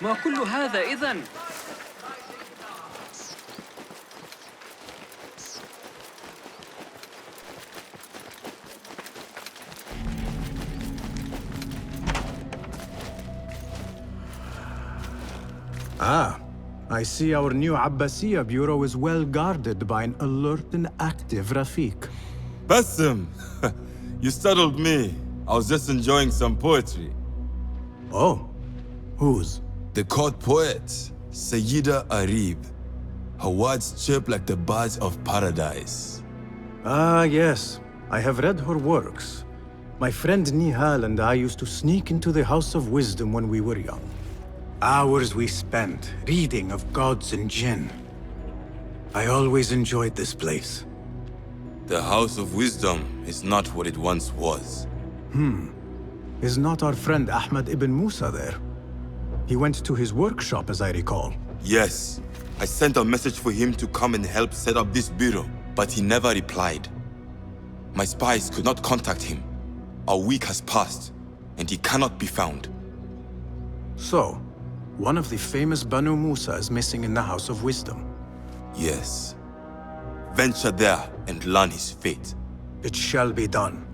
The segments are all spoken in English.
ما كل هذا إذن؟ Ah, I see our new Abbasiyya bureau is well guarded by an alert and active Rafiq. Basim! You startled me. I was just enjoying some poetry. Oh, whose? The court poet, Sayyida Arib. Her words chirp like the birds of paradise. Ah, yes. I have read her works. My friend Nihal and I used to sneak into the House of Wisdom when we were young. Hours we spent reading of gods and jinn. I always enjoyed this place. The House of Wisdom is not what it once was. Is not our friend Ahmad ibn Musa there? He went to his workshop, as I recall. Yes, I sent a message for him to come and help set up this bureau, but he never replied. My spies could not contact him. A week has passed, and he cannot be found. So, one of the famous Banu Musa is missing in the House of Wisdom. Yes. Venture there and learn his fate. It shall be done.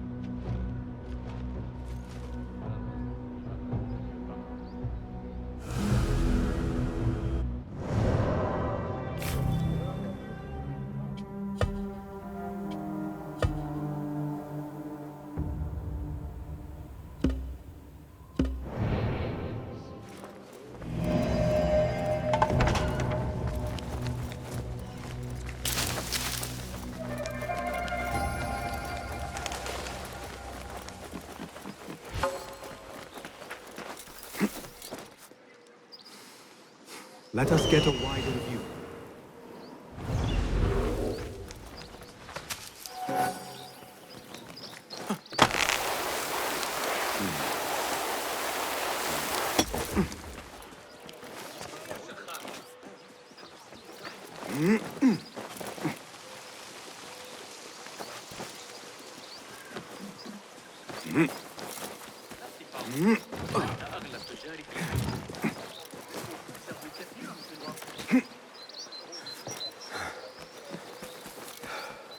Let us get a wider view.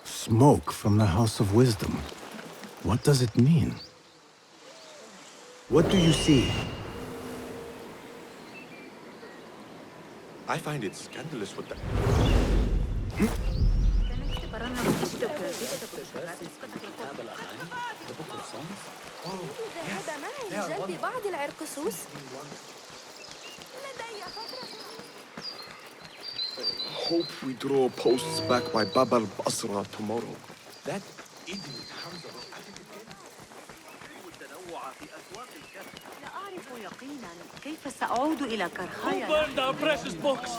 Smoke from the House of Wisdom. What does it mean? What do you see? I find it scandalous what the... Hope we draw posts back by Bab al-Basra tomorrow. That idiot Hamza was at it again. لا أعرف يقينا كيف سأعود إلى كرخايا. Burn down precious books!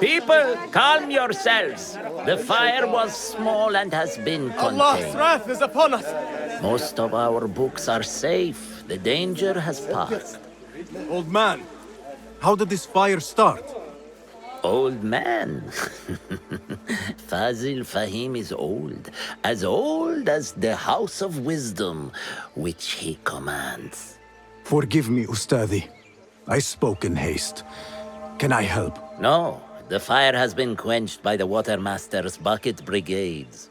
People, calm yourselves. The fire was small and has been Allah's contained. wrath is upon us! Most of our books are safe. The danger has passed. Old man, how did this fire start? Old man. Fazil Fahim is old as the House of Wisdom, which he commands. Forgive me, Ustadi. I spoke in haste. Can I help? No, the fire has been quenched by the Watermaster's bucket brigades.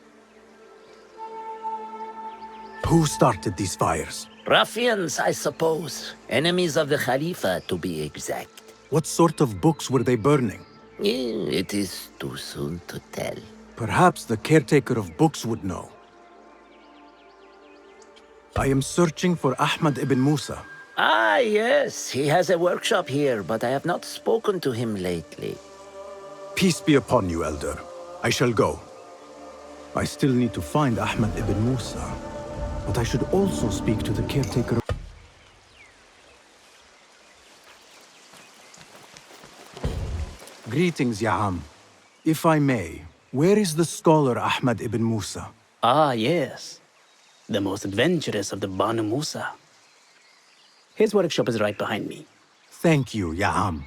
Who started these fires? Ruffians, I suppose. Enemies of the Khalifa, to be exact. What sort of books were they burning? It is too soon to tell. Perhaps the caretaker of books would know. I am searching for Ahmad ibn Musa. Ah, yes, he has a workshop here, but I have not spoken to him lately. Peace be upon you, Elder. I shall go. I still need to find Ahmad ibn Musa, but I should also speak to the caretaker. Greetings, Ya'am. If I may, where is the scholar Ahmad ibn Musa? Ah, yes. The most adventurous of the Banu Musa. His workshop is right behind me. Thank you, Ya'am.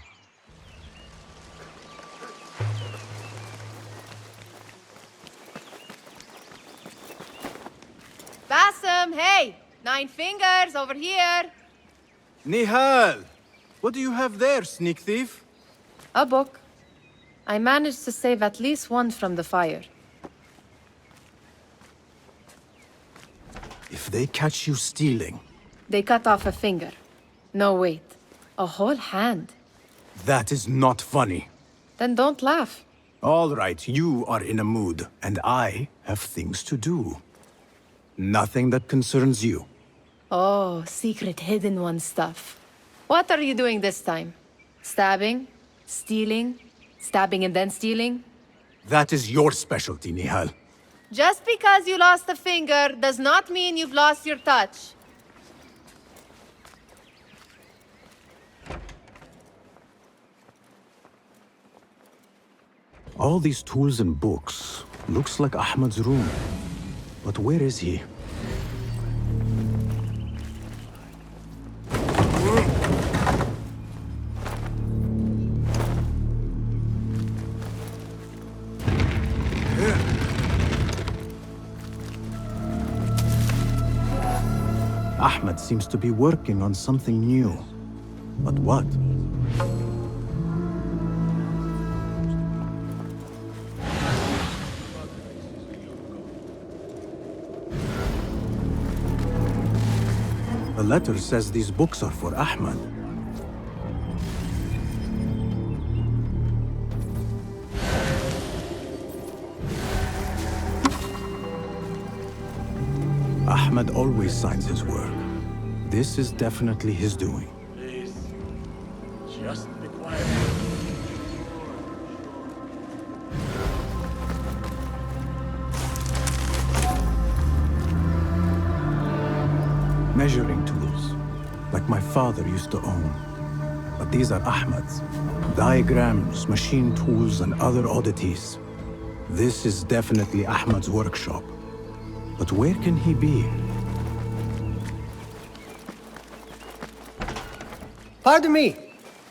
Basim, hey! 9 fingers over here! Nihal! What do you have there, sneak thief? A book. I managed to save at least one from the fire. If they catch you stealing... They cut off a finger. No, wait. A whole hand. That is not funny. Then don't laugh. All right, you are in a mood, and I have things to do. Nothing that concerns you. Oh, secret hidden one stuff. What are you doing this time? Stabbing? Stealing? Stabbing and then stealing? That is your specialty, Nihal. Just because you lost a finger does not mean you've lost your touch. All these tools and books. Looks like Ahmad's room. But where is he? Ahmad seems to be working on something new. But what? The letter says these books are for Ahmad. Ahmad always signs his work. This is definitely his doing. Please, just be quiet. Measuring tools, like my father used to own. But these are Ahmad's. Diagrams, machine tools, and other oddities. This is definitely Ahmad's workshop. But where can he be? Pardon me.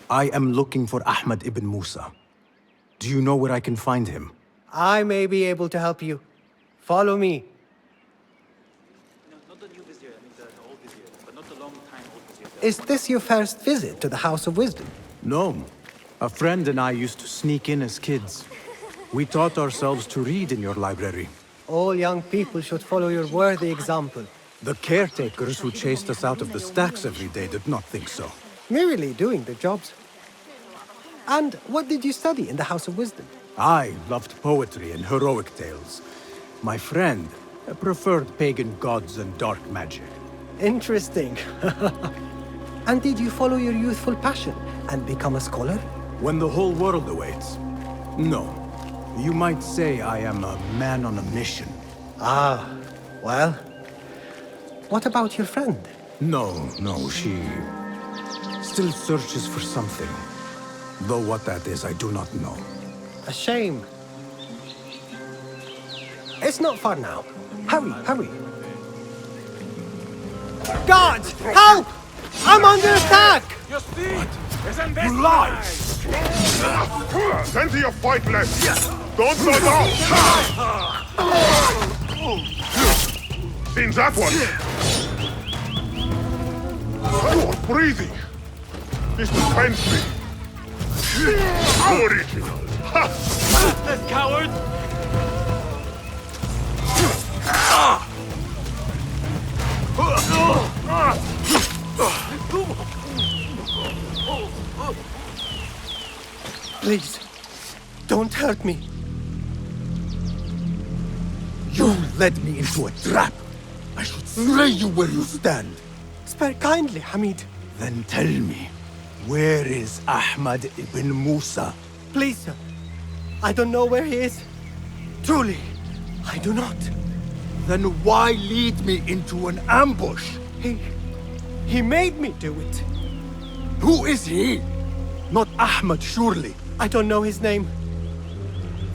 I am looking for Ahmad ibn Musa. Do you know where I can find him? I may be able to help you. Follow me. Not the new vizier, I mean the old vizier, but not the long-time old vizier. Is this your first visit to the House of Wisdom? No. A friend and I used to sneak in as kids. We taught ourselves to read in your library. All young people should follow your worthy example. The caretakers who chased us out of the stacks every day did not think so. Merely doing their jobs. And what did you study in the House of Wisdom? I loved poetry and heroic tales. My friend preferred pagan gods and dark magic. Interesting. And did you follow your youthful passion and become a scholar? When the whole world awaits? No. You might say I am a man on a mission. Ah, well. What about your friend? No, she still searches for something. Though what that is, I do not know. A shame. It's not far now. Hurry, hurry. Guards! Help! I'm under attack! Your speed is You invested. lie! Plenty of fight left! Don't go down! In that one! Good breathing! This will cleanse me! Original! This coward! Please, don't hurt me. You led me into a trap! I should slay you where you stand! Spare kindly, Hamid. Then tell me, where is Ahmad ibn Musa? Please, sir. I don't know where he is. Truly, I do not. Then why lead me into an ambush? He made me do it. Who is he? Not Ahmad, surely. I don't know his name.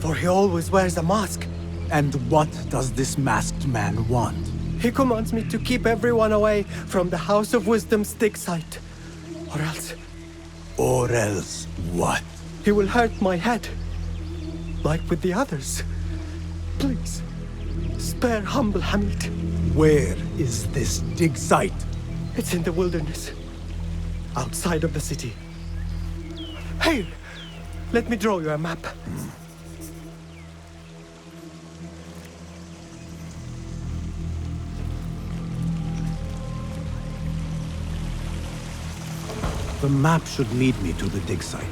For he always wears a mask. And what does this masked man want? He commands me to keep everyone away from the House of Wisdom's dig site. Or else, Or else what? he will hurt my head. Like with the others. Please, spare humble Hamid. Where is this dig site? It's in the wilderness. Outside of the city. Hey, let me draw you a map. The map should lead me to the dig site.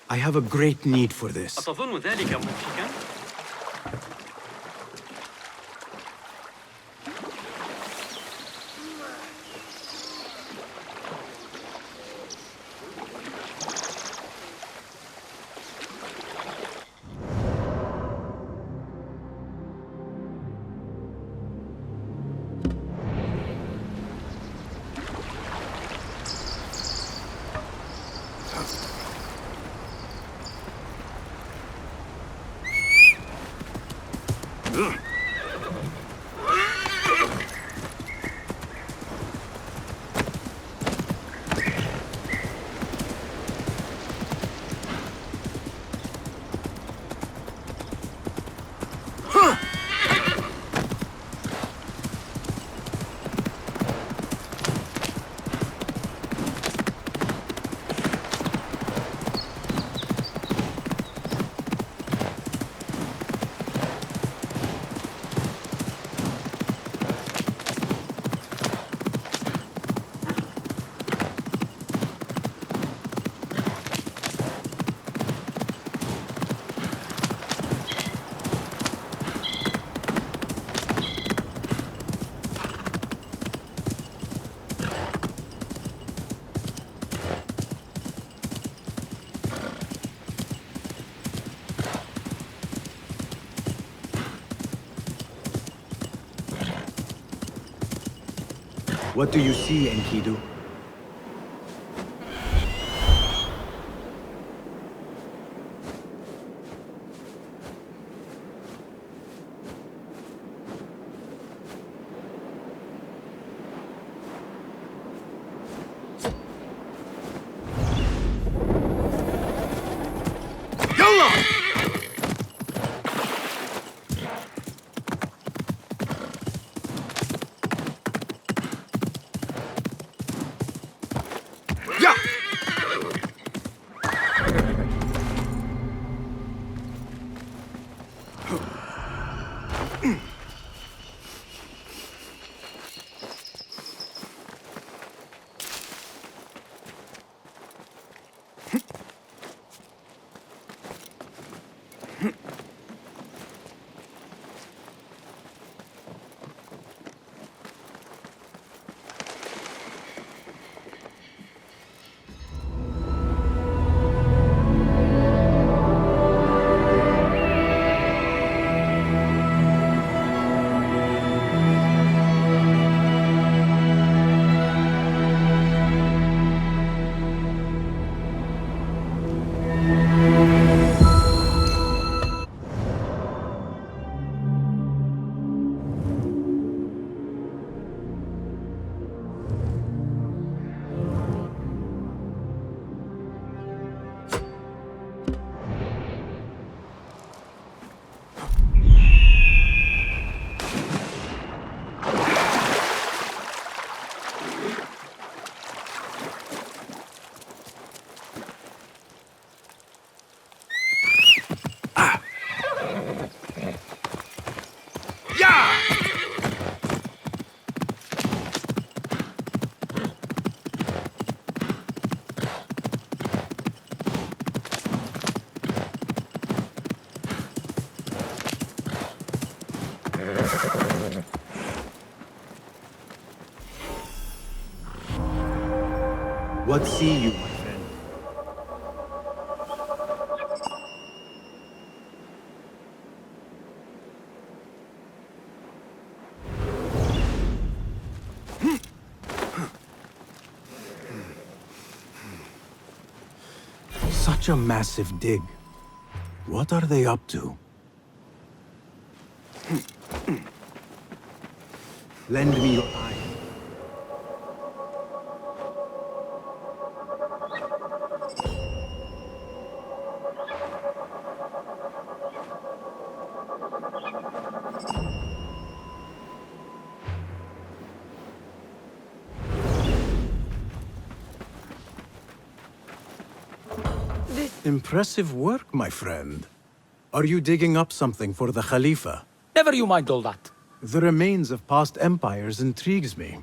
I have a great need for this. أتظن ذلك مضحكا؟ What do you see, Enkidu? What see you, my friend? Such a massive dig. What are they up to? Lend me your eye. Impressive work, my friend. Are you digging up something for the Khalifa? Never you mind all that. The remains of past empires intrigues me.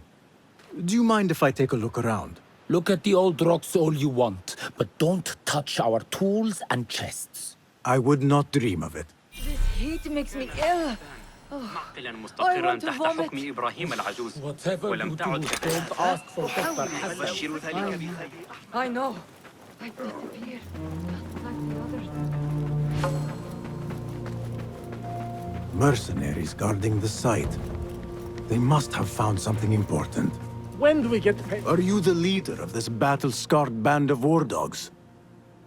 Do you mind if I take a look around? Look at the old rocks all you want, but don't touch our tools and chests. I would not dream of it. This heat makes me ill. معقلا مستقرا تحت حكم إبراهيم العجوز ولم تعد Don't ask for Dr. Hassan. يبشر ذلك بخير. I know. I disappeared. Like the others. Mercenaries guarding the site. They must have found something important. When do we get paid? Are you the leader of this battle-scarred band of war dogs?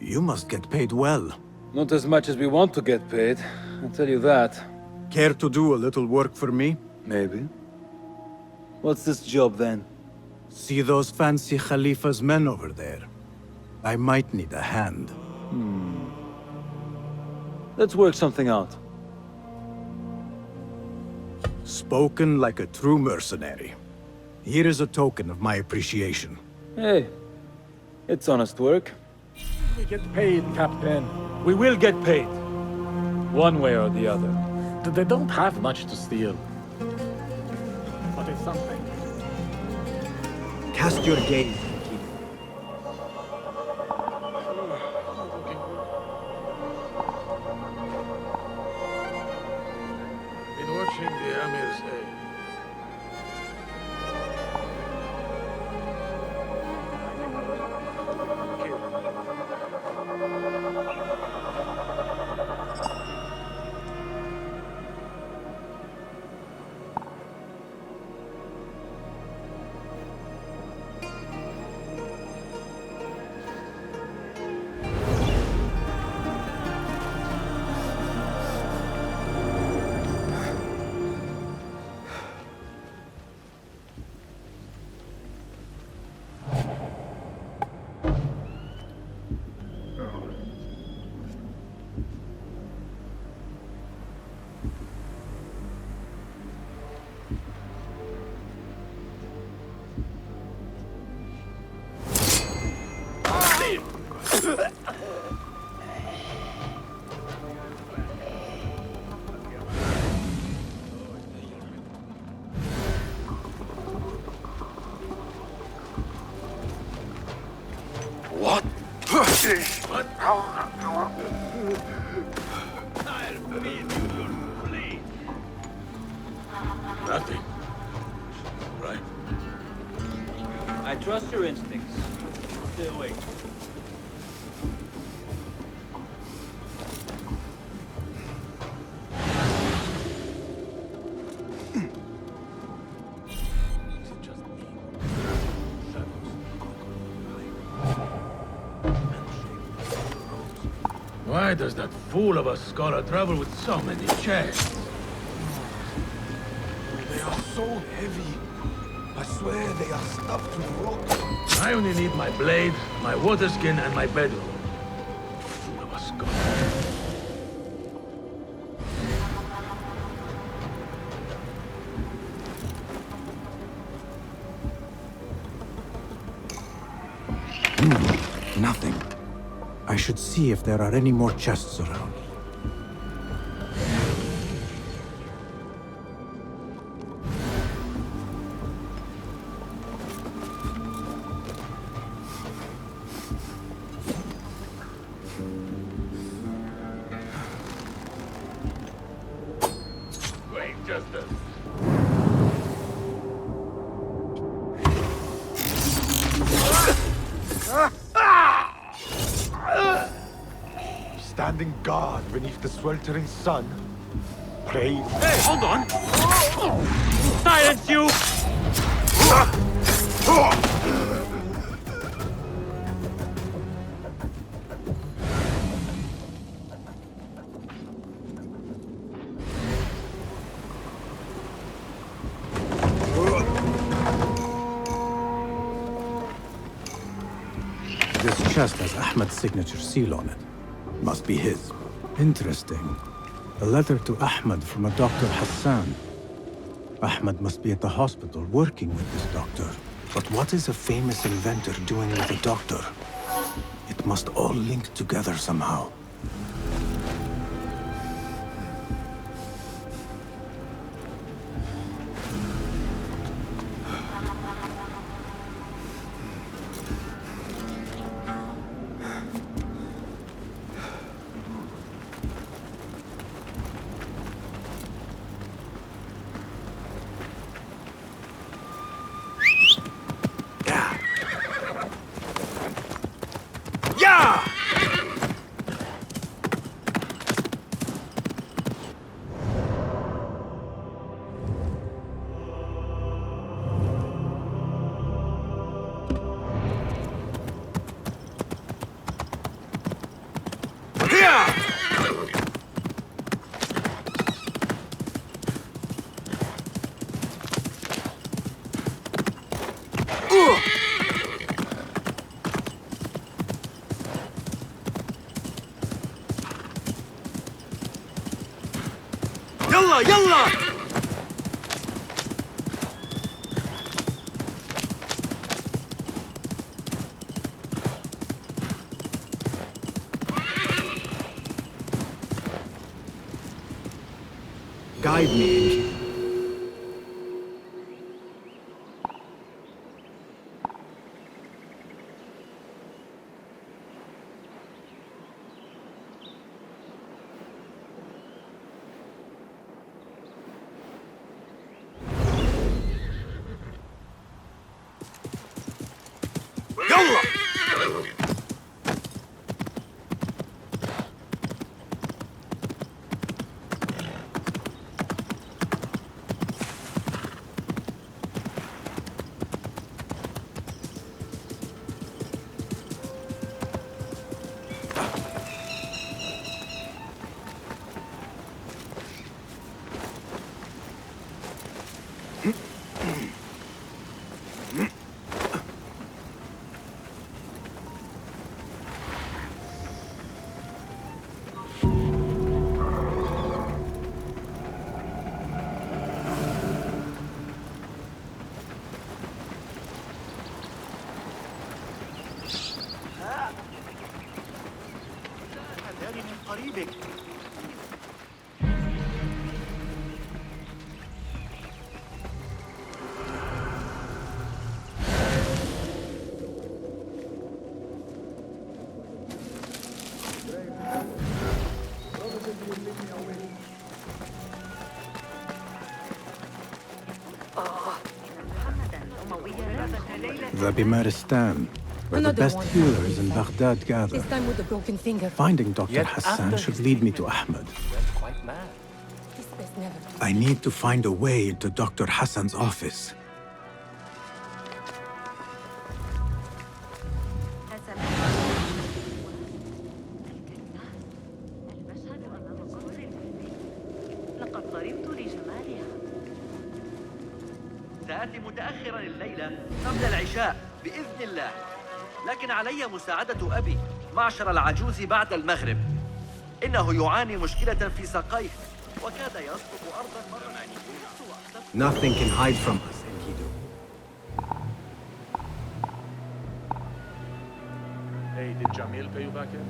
You must get paid well. Not as much as we want to get paid, I'll tell you that. Care to do a little work for me? Maybe. What's this job then? See those fancy Khalifa's men over there? I might need a hand. Let's work something out. Spoken like a true mercenary. Here is a token of my appreciation. Hey, it's honest work. We get paid, Captain. We will get paid. One way or the other. They don't have much to steal. But it's something. Cast your gaze. Been watching the Amir's aid. What? Nothing. Right. I trust your instincts. Stay awake. Why does that fool of a scholar travel with so many chests? They are so heavy. I swear they are stuffed with rocks. I only need my blade, my water skin, and my bedroll. Fool of a scholar. Nothing. I should see if there are any more chests around. Wait, just a... standing guard beneath the sweltering sun. Praise. Hey, hold on! Silence you! This chest has Ahmed's signature seal on it. Must be his. Interesting. A letter to Ahmed from a Dr. Hassan. Ahmed must be at the hospital working with this doctor. But what is a famous inventor doing with a doctor? It must all link together somehow. يلا يلا Guide me. The Bimaristan, where the best healers in Baghdad gather. This time with the broken finger. Finding Dr. Hassan should lead me to Ahmed. I need to find a way into Dr. Hassan's office. سآتي متأخرا الليلة قبل العشاء بإذن الله، لكن علي مساعدة أبي معشر العجوز بعد المغرب. إنه يعاني مشكلة في ساقيه وكاد يسقط أرضا مرة. Nothing can hide from us, Enkidu. Hey, did Jamil pay you back yet?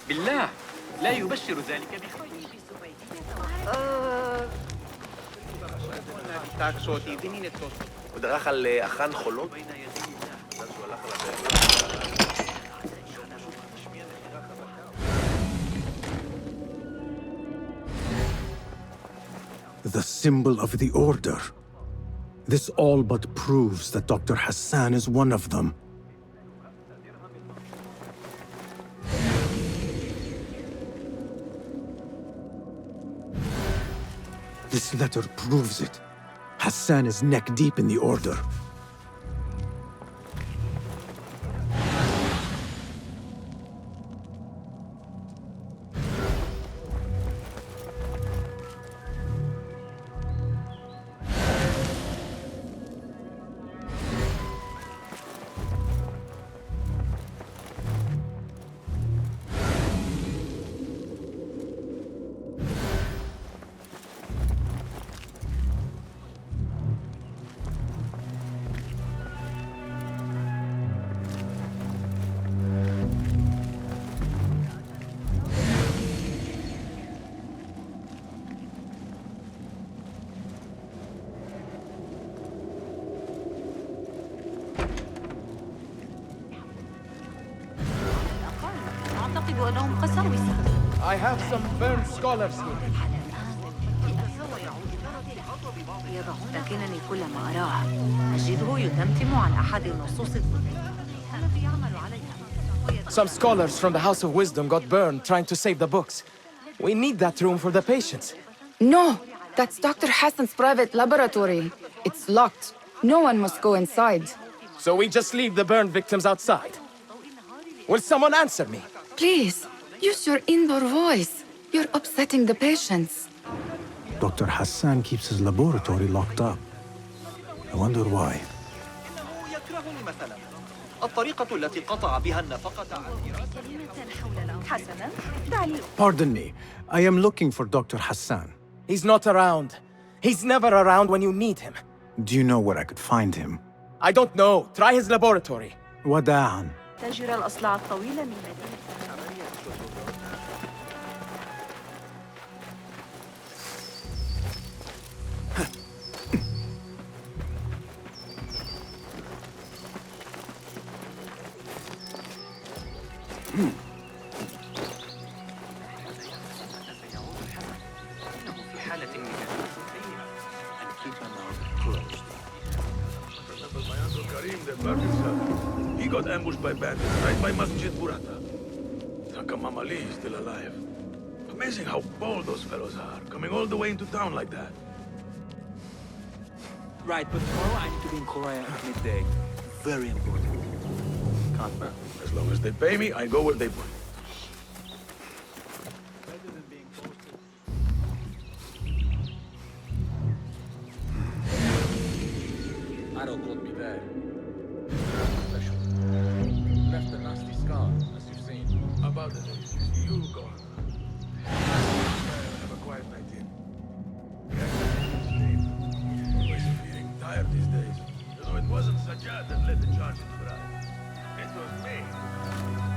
بالله لا يبشر ذلك بخير. The symbol of the Order. This all but proves that Dr. Hassan is one of them. This letter proves it. Hassan is neck deep in the Order. I have some burned scholars here. لكنني كلما أراه أجده يتمتم عن أحد النصوص. Some scholars from the House of Wisdom got burned trying to save the books. We need that room for the patients. No, that's Dr. Hassan's private laboratory. It's locked. No one must go inside. So we just leave the burned victims outside. Will someone answer me? Please, use your indoor voice. You're upsetting the patients. Dr. Hassan keeps his laboratory locked up. I wonder why. Pardon me. I am looking for Dr. Hassan. He's not around. He's never around when you need him. Do you know where I could find him? I don't know. Try his laboratory. وداعاً. تجرى الأصلع الطويلة من مدينة He got ambushed by bandits right by Masjid Burata. Takam Ali is still alive. Amazing how bold those fellows are, coming all the way into town like that. Right, but tomorrow I need to be in Korea at midday. Very important. Can't man. As long as they pay me, I go where they put. Arrow caught me there. Special. Left a nasty scar, as you've seen. About it, you go. Have a quiet night in. Always feeling tired these days. You know, it wasn't Sajjad that led the charge into the riot. It was me.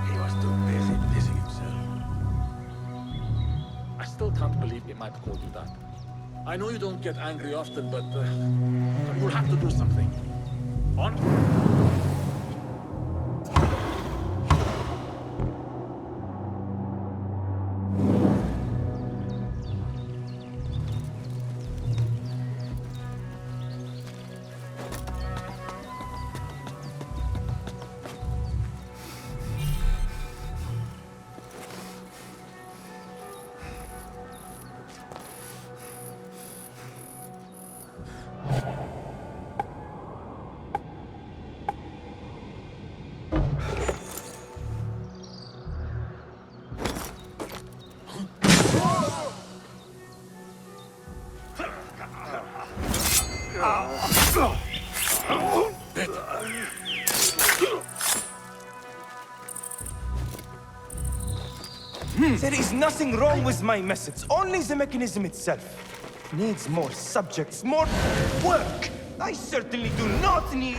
He was too busy dissing himself. I still can't believe Imad called you that. I know you don't get angry often, but you'll have to do something. On? There is nothing wrong with my message, only the mechanism itself. Needs more subjects, more work. I certainly do not need...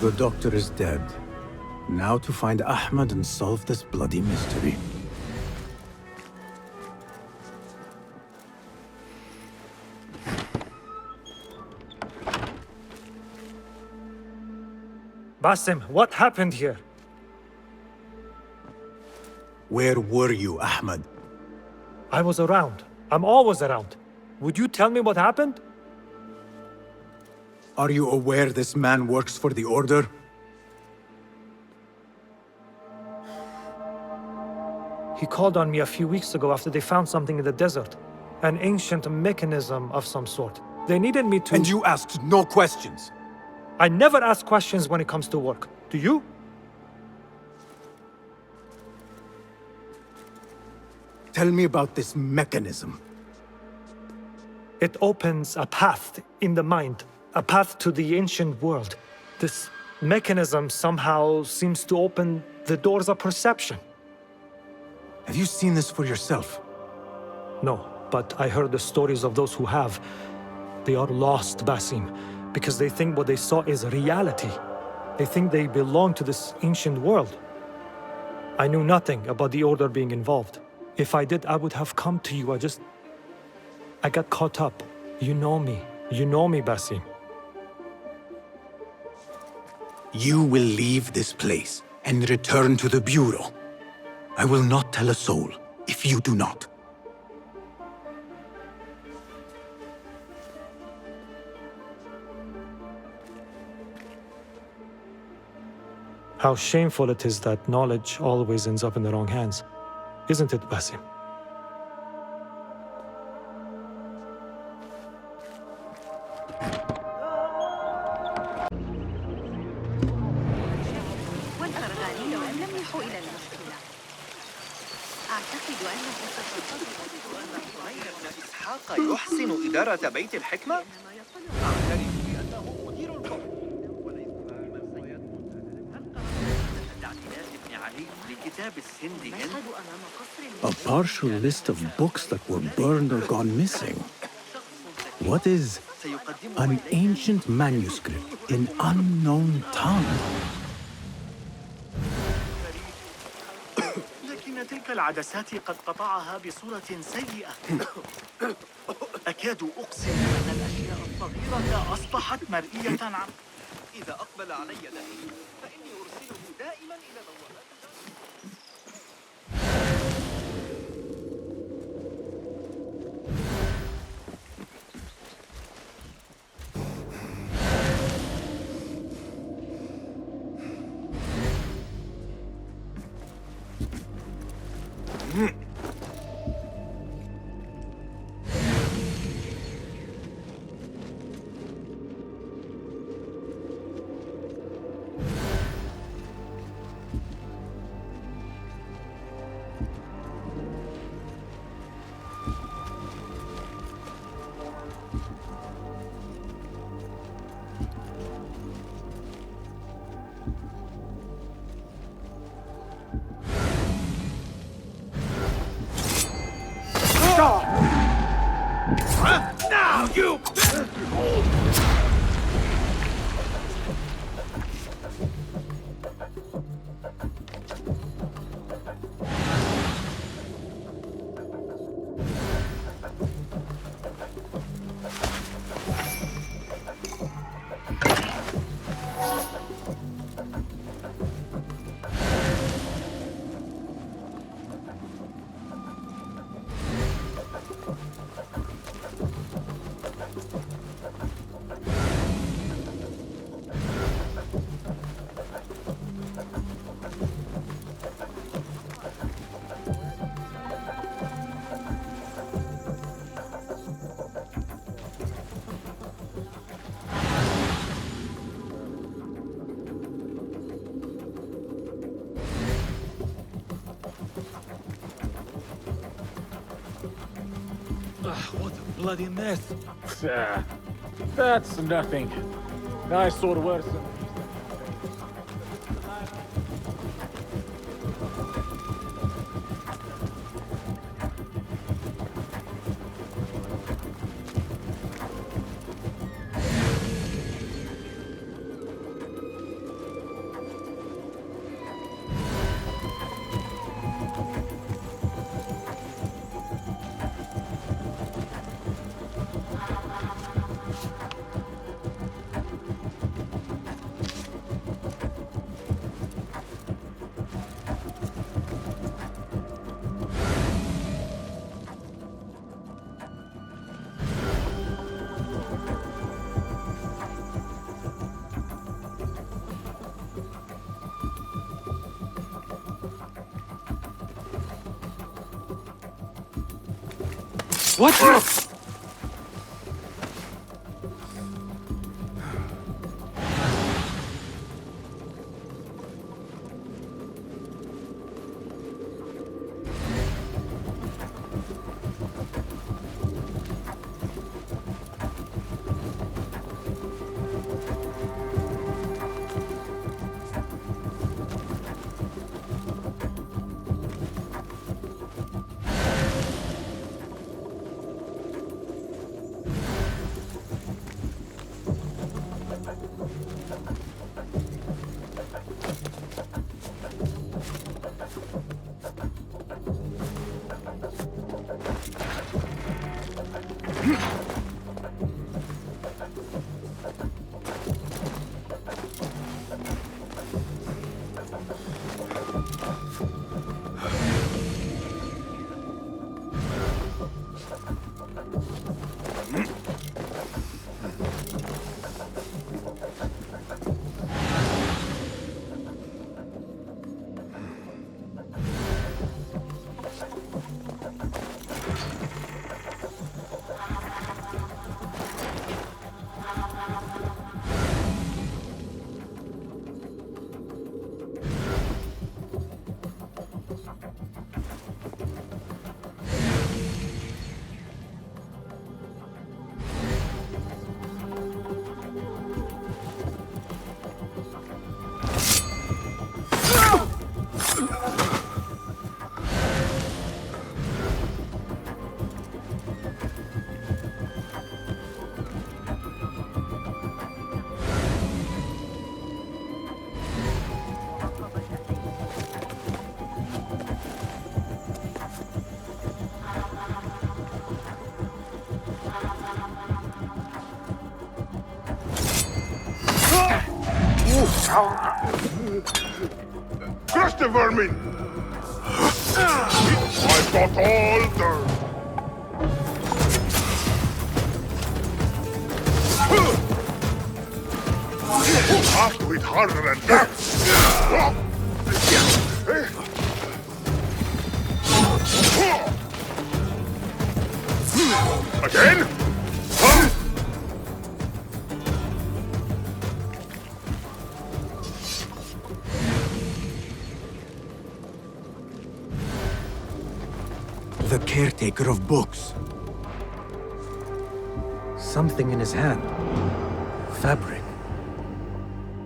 The doctor is dead. Now to find Ahmed and solve this bloody mystery. Basim, what happened here? Where were you, Ahmed? I was around. I'm always around. Would you tell me what happened? Are you aware this man works for the Order? He called on me a few weeks ago after they found something in the desert. An ancient mechanism of some sort. They needed me to... And you asked no questions? I never ask questions when it comes to work. Do you? Tell me about this mechanism. It opens a path in the mind. A path to the ancient world. This mechanism somehow seems to open the doors of perception. Have you seen this for yourself? No, but I heard the stories of those who have. They are lost, Basim, because they think what they saw is reality. They think they belong to this ancient world. I knew nothing about the Order being involved. If I did, I would have come to you. I got caught up. You know me. You know me, Basim. You will leave this place and return to the Bureau. I will not tell a soul if you do not. How shameful it is that knowledge always ends up in the wrong hands. Isn't it, Basim? يحسن إدارة بيت الحكمة؟ أعترف بأنه مدير القوم وليس تعديلات ابن علي لكتاب السندين. A partial list of books that were burned or gone missing. What is an ancient manuscript in unknown tongue? لكن تلك العدسات قد قطعها بصورة سيئة. أكاد أقسم أن الأشياء الصغيرة أصبحت مرئية عن... إذا أقبل علي دليل فإني أرسله دائما إلى بوابات. Now, you! What a bloody mess. That's nothing. I saw worse. What? Crush the vermin! I've got all dirt! Have to hit harder than that! Again? The caretaker of books. Something in his hand. Fabric.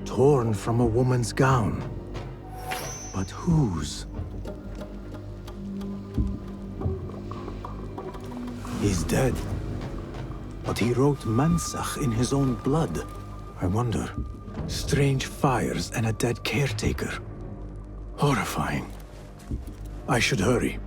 Torn from a woman's gown. But whose? He's dead. But he wrote Mansach in his own blood. I wonder. Strange fires and a dead caretaker. Horrifying. I should hurry.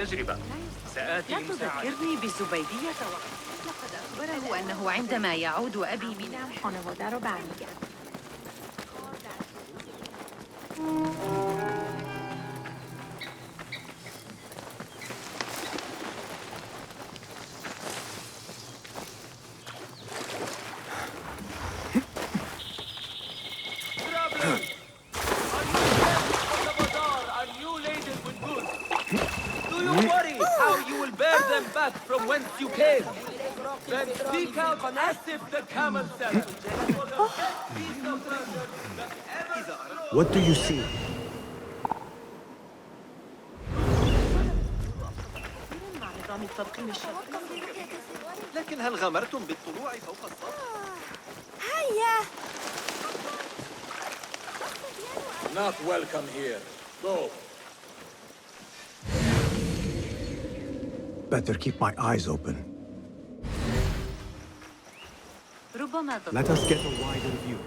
التجربة سآتي لا تذكرني بالزبيدية لقد أخبره أنه عندما يعود أبي من bear them back from whence you came. Then seek out Asif the camel seller. What do you see? لكن هل غامرتم بالطلوع فوق السطح؟ هيا. Not welcome here. Go. Better keep my eyes open. Let us get a wider view.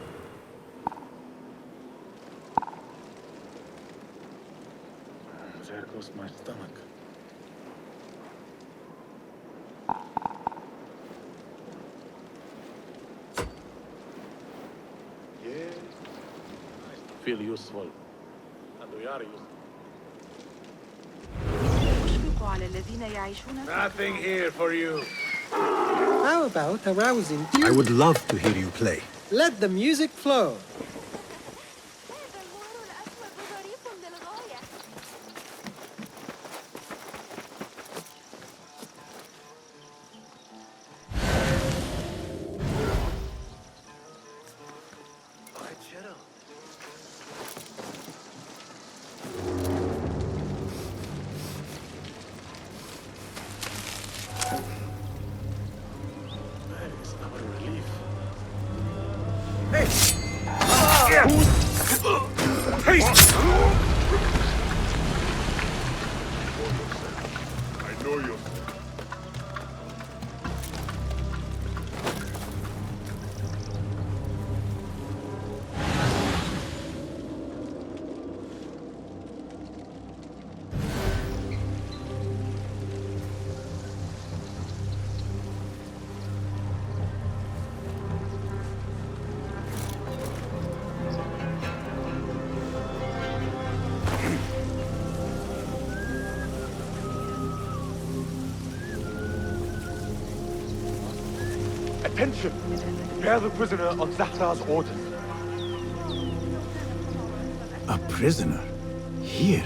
There goes my stomach. Yes. I feel useful. And we are useful. Nothing here for you. How about a rousing tune? I would love to hear you play. Let the music flow. Attention! Bear the prisoner on Zahra's orders. A prisoner? Here?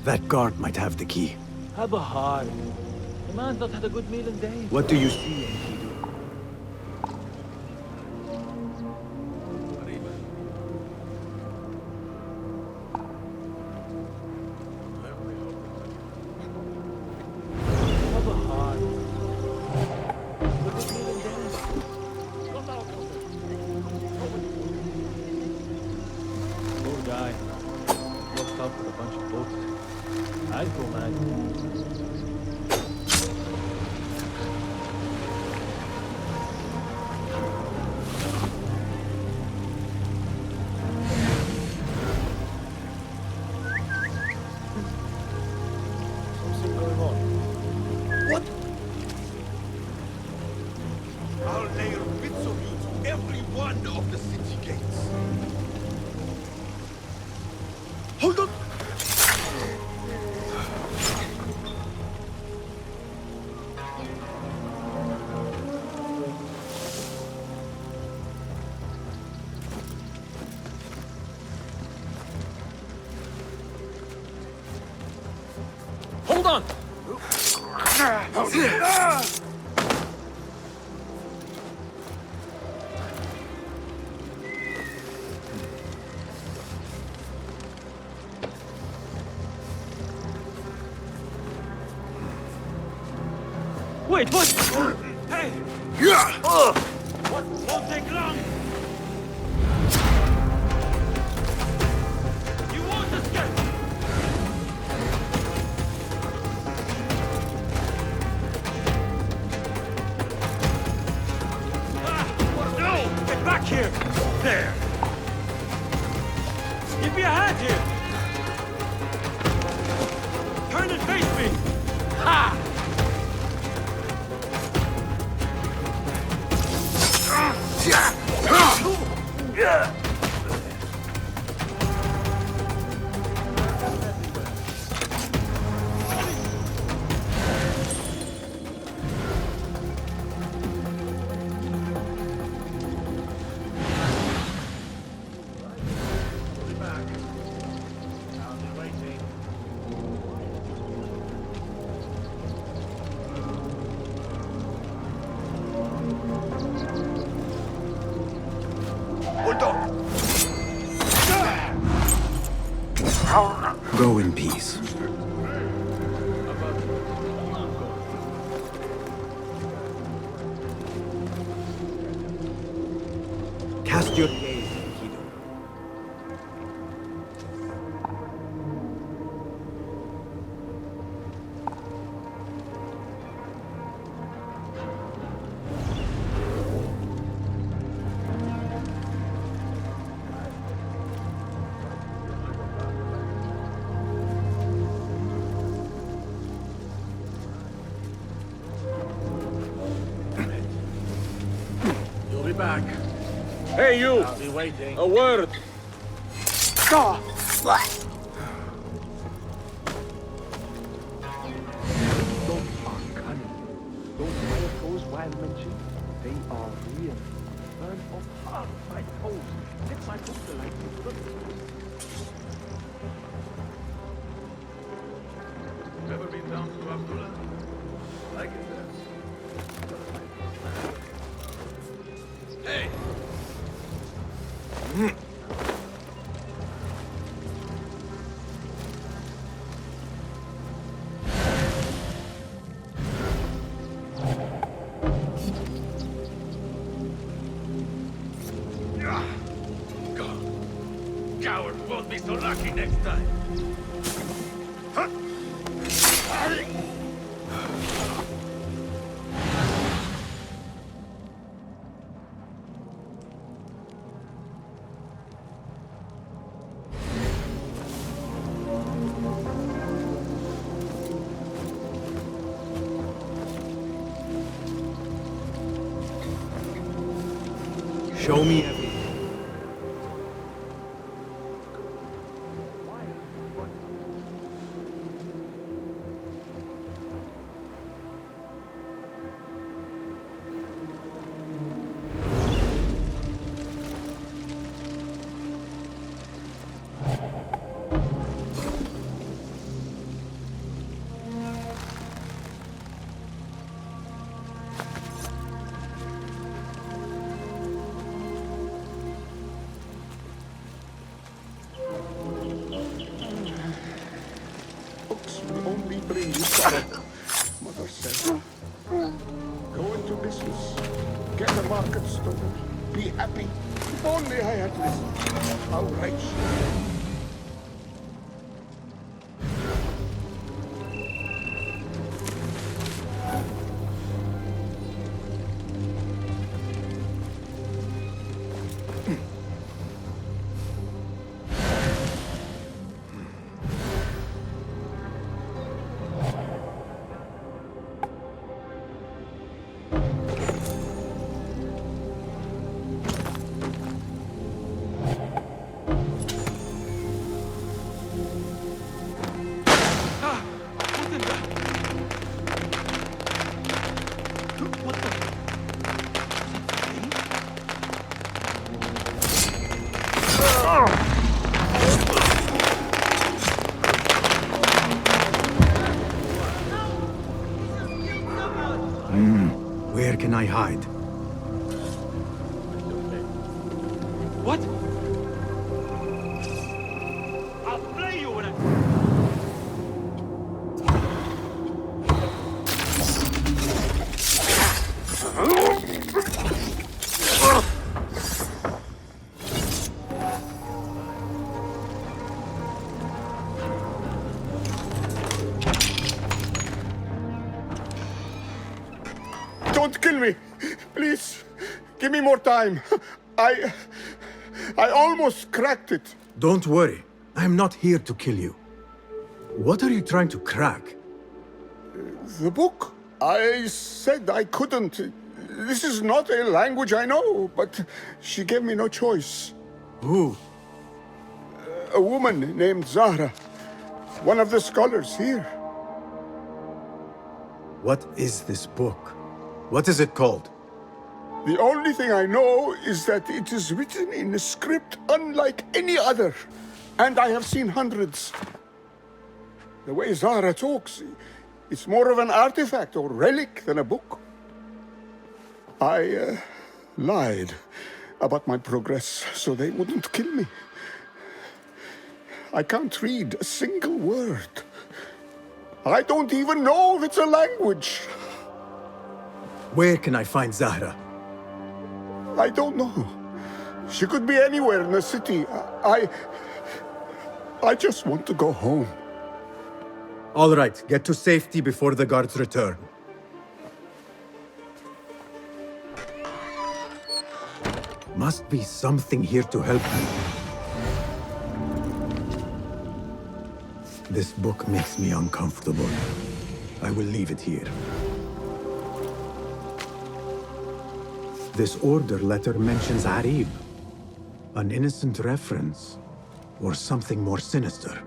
That guard might have the key. Have a heart. The man's not had a good meal in days. What do you see, Enkidu? Have a heart. A good meal in days. Poor guy. Locked up with a bunch of boats. I'd go mad. Something going on. What? I'll nail bits of you to every one of the city gates. Hold on! Hold on! Wait, what? Hey! What? Won't take long! You won't escape! No! Get back here! There! Give me a hand here! Turn and face me! Ha! your gaze, Kido. You'll be back. Hey, you! I'll be waiting. A word! Ah! Those are cunning. Those metaphors while mentioned, they are real. Burn apart my toes. It's my hope to like the Ever been down to Abdullah? Like it there. Hey! Coward won't be so lucky next time. Show me everything. books will only bring you sorrow, Mother said. Go into business. Get a market started. Be happy. If only I had listened. How right she is. Where can I hide? What? I'll play you when I... Don't kill me! Please, give me more time. I almost cracked it. Don't worry. I'm not here to kill you. What are you trying to crack? The book? I said I couldn't. This is not a language I know, but she gave me no choice. Who? A woman named Zahra. One of the scholars here. What is this book? What is it called? The only thing I know is that it is written in a script unlike any other. And I have seen hundreds. The way Zahra talks, it's more of an artifact or relic than a book. I lied about my progress so they wouldn't kill me. I can't read a single word. I don't even know if it's a language. Where can I find Zahra? I don't know. She could be anywhere in the city. I just want to go home. All right, get to safety before the guards return. Must be something here to help me. This book makes me uncomfortable. I will leave it here. This order letter mentions Arib. An innocent reference, or something more sinister.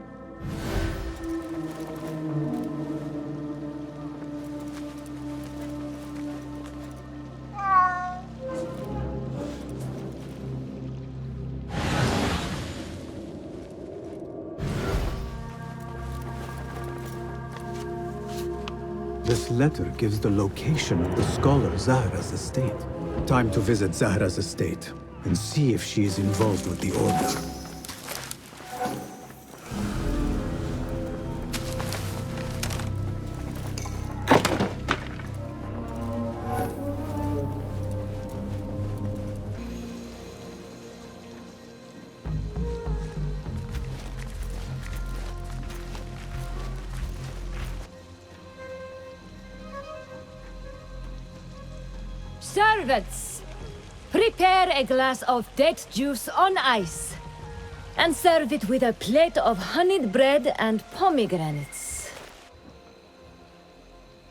This letter gives the location of the scholar Zahra's estate. Time to visit Zahra's estate and see if she is involved with the Order. Servants, prepare a glass of date juice on ice, and serve it with a plate of honeyed bread and pomegranates.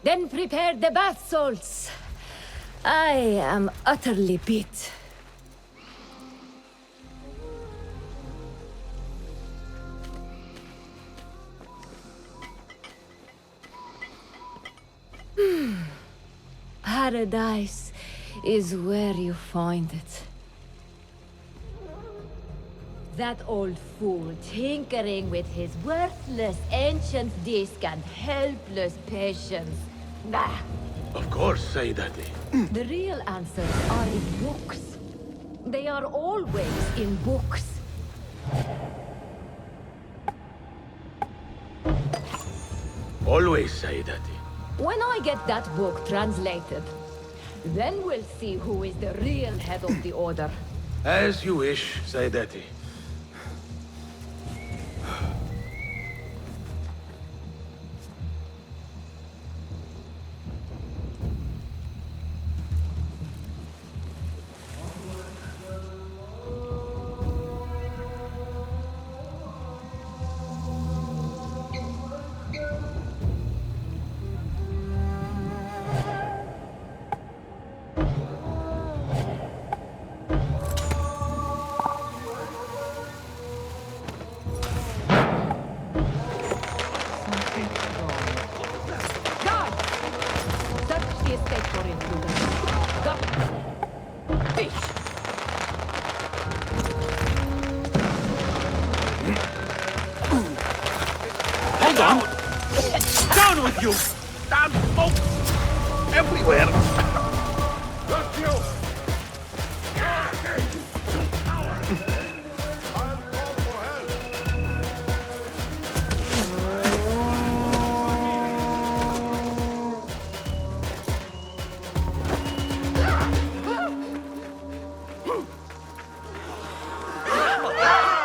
Then prepare the bath salts. I am utterly beat. Paradise is where you find it. That old fool tinkering with his worthless ancient disc and helpless patience. Nah. Of course, Sayyidati. The real answers are in books. They are always in books. Always, Sayyidati. When I get that book translated, then we'll see who is the real head of the Order. As you wish, Sayyidati. Hold on! Down with you! Damn folks! Everywhere! Got you!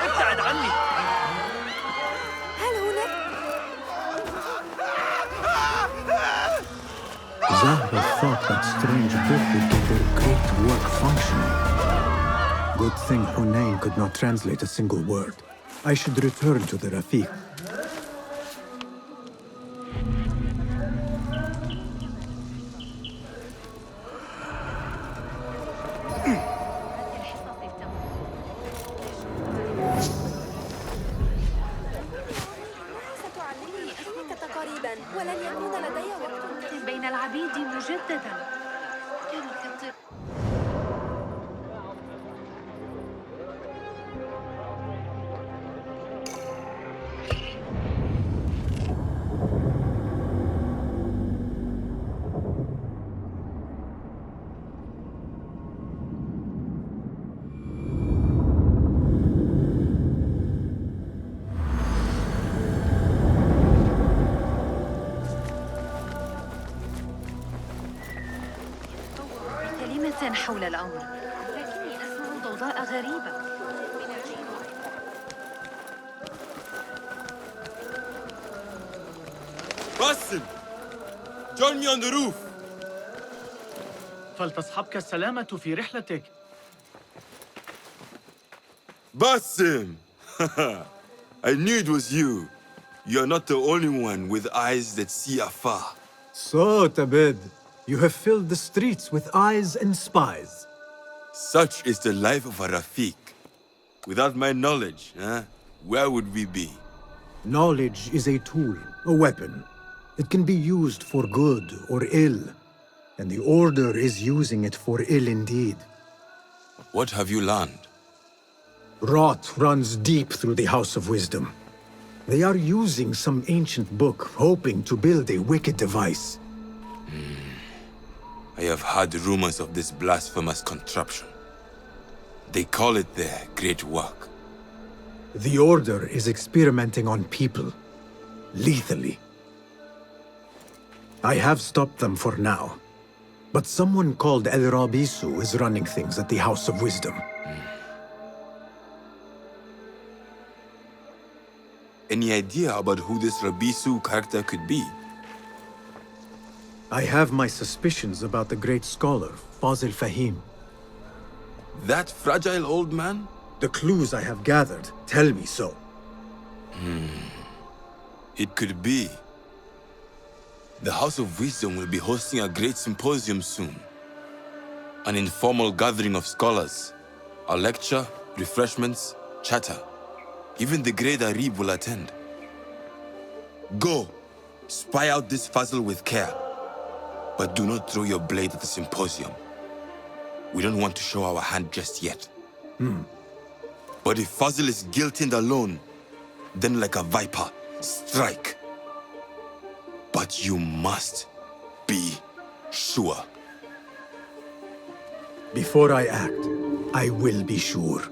ابتعد عني! هل هناك؟ Zahra thought that strange book would get their great work functioning. Good thing Hunayn could not translate a single word. I should return to the Rafiq. ستعلمني أسمك قريبا ولن يكون لدي وقت بين العبيد مجددا. كانوا كالطير. كلمة حول الأمر، لكني أسمع ضوضاء غريبة. Basim! Join me on the roof! فلتصحبك السلامة في رحلتك. Basim! I knew it was you. You're not the only one with eyes that see afar. So, Tabid, you have filled the streets with eyes and spies. Such is the life of a Rafiq. Without my knowledge, where would we be? Knowledge is a tool, a weapon. It can be used for good or ill, and the Order is using it for ill indeed. What have you learned? Rot runs deep through the House of Wisdom. They are using some ancient book, hoping to build a wicked device. I have heard rumors of this blasphemous contraption. They call it their great work. The Order is experimenting on people, lethally. I have stopped them for now, but someone called El Rabisu is running things at the House of Wisdom. Any idea about who this Rabisu character could be? I have my suspicions about the great scholar, Fazil Fahim. That fragile old man? The clues I have gathered tell me so. It could be. The House of Wisdom will be hosting a great symposium soon. An informal gathering of scholars. A lecture, refreshments, chatter. Even the great Arib will attend. Go, spy out this Fazil with care. But do not throw your blade at the symposium. We don't want to show our hand just yet. But if Fazil is guilty and alone, then like a viper, strike. But you must be sure. Before I act, I will be sure.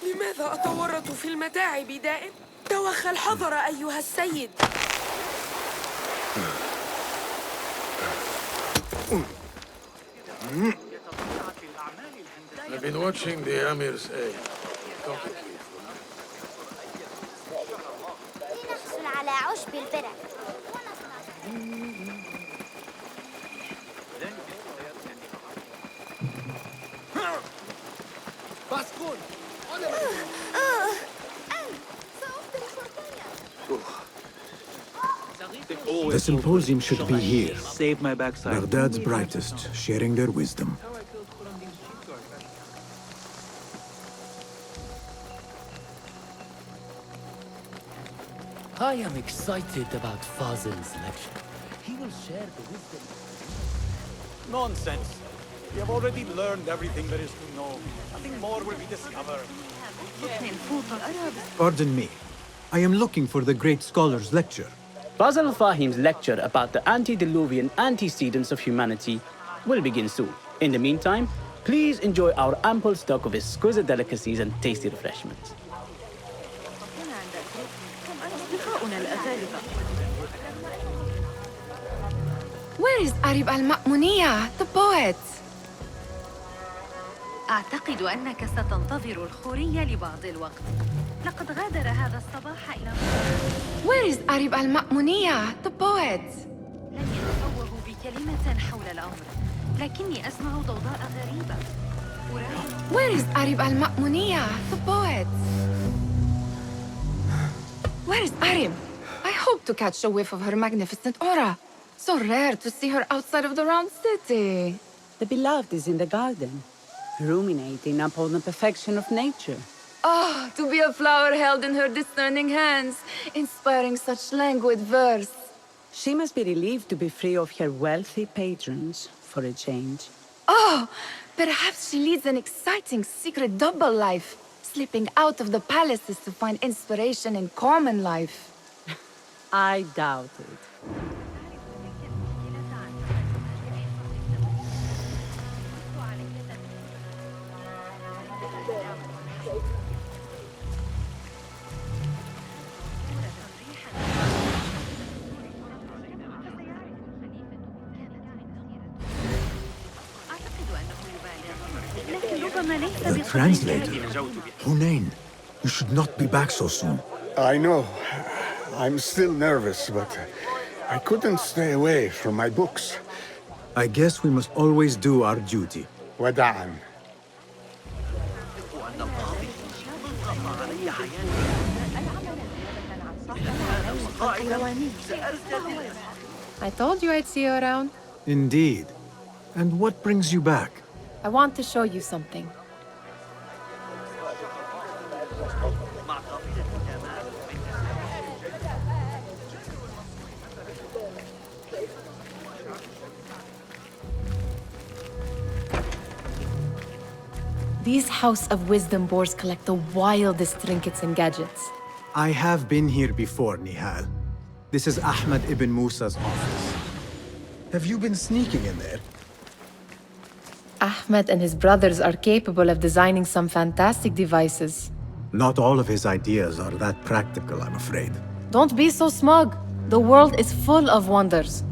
لماذا أتورط في المتاعب دائم؟ توخى الحذر أيها السيد. I've been watching the Amir say. لنحصل على عشب البرك. باسكون The symposium should be here. Save my backside. Baghdad's brightest, sharing their wisdom. I am excited about Fazil's lecture. He will share the wisdom. Nonsense. We have already learned everything there is to know. Nothing more will be discovered. Pardon me. I am looking for the great scholar's lecture. Fazil Fahim's lecture about the antediluvian antecedents of humanity will begin soon. In the meantime, please enjoy our ample stock of exquisite delicacies and tasty refreshments. Where is Arib al-Ma'muniyah, the poet? أعتقد أنك ستنتظر الخورية لبعض الوقت. لقد غادر هذا الصباح إلى Where is Arib al-Ma'muniyah, the poet? لم يتفوه بكلمة حول الأمر، لكني أسمع ضوضاء غريبة. Where is Arib al-Ma'muniyah, the poet? Where is Arib? I hope to catch a whiff of her magnificent aura. So rare to see her outside of the round city. The beloved is in the garden, ruminating upon the perfection of nature. Oh, to be a flower held in her discerning hands, inspiring such languid verse. She must be relieved to be free of her wealthy patrons, for a change. Oh, perhaps she leads an exciting secret double life, slipping out of the palaces to find inspiration in common life. I doubt it. The translator. Hunain, you should not be back so soon. I know. I'm still nervous, but I couldn't stay away from my books. I guess we must always do our duty. وداعا. I told you I'd see you around. Indeed. And what brings you back? I want to show you something. These House of Wisdom boars collect the wildest trinkets and gadgets. I have been here before, Nihal. This is Ahmed ibn Musa's office. Have you been sneaking in there? Ahmed and his brothers are capable of designing some fantastic devices. Not all of his ideas are that practical, I'm afraid. Don't be so smug. The world is full of wonders.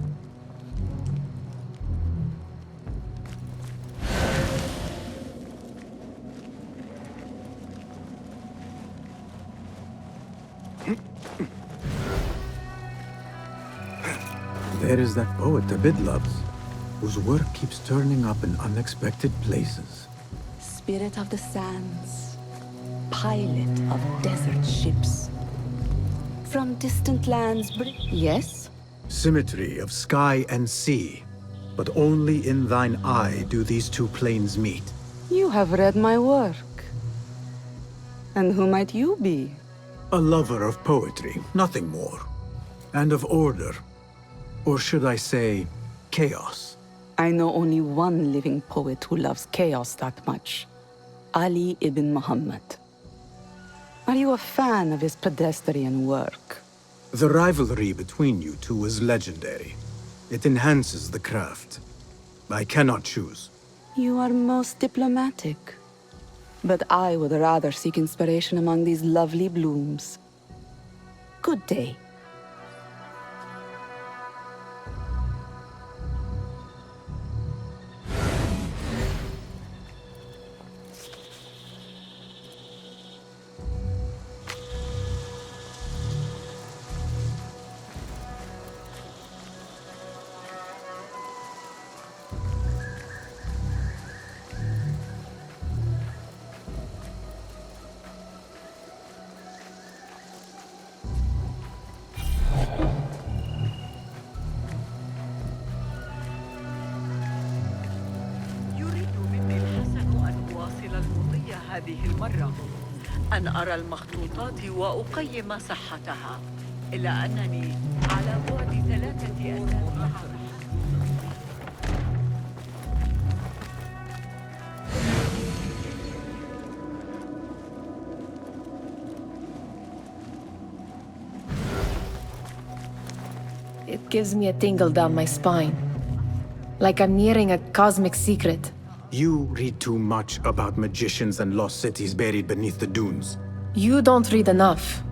There is that poet Abid loves, whose work keeps turning up in unexpected places. Spirit of the sands, pilot of desert ships. From distant lands, yes? Symmetry of sky and sea, but only in thine eye do these two planes meet. You have read my work. And who might you be? A lover of poetry, nothing more. And of order. Or should I say, chaos? I know only one living poet who loves chaos that much. Ali ibn Muhammad. Are you a fan of his pedestrian work? The rivalry between you two is legendary. It enhances the craft. I cannot choose. You are most diplomatic. But I would rather seek inspiration among these lovely blooms. Good day. هذه المرة أن أرى المخطوطات وأقيم صحتها إلا أنني على بعد 3 أسابيع. It gives me a tingle down my spine. Like I'm nearing a cosmic secret. You read too much about magicians and lost cities buried beneath the dunes. You don't read enough.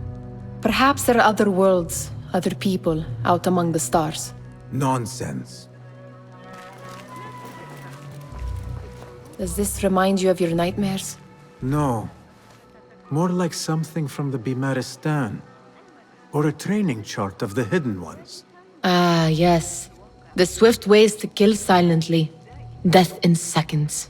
Perhaps there are other worlds, other people, out among the stars. Nonsense. Does this remind you of your nightmares? No. More like something from the Bimaristan. Or a training chart of the Hidden Ones. Ah, yes. The swift ways to kill silently. Death in seconds.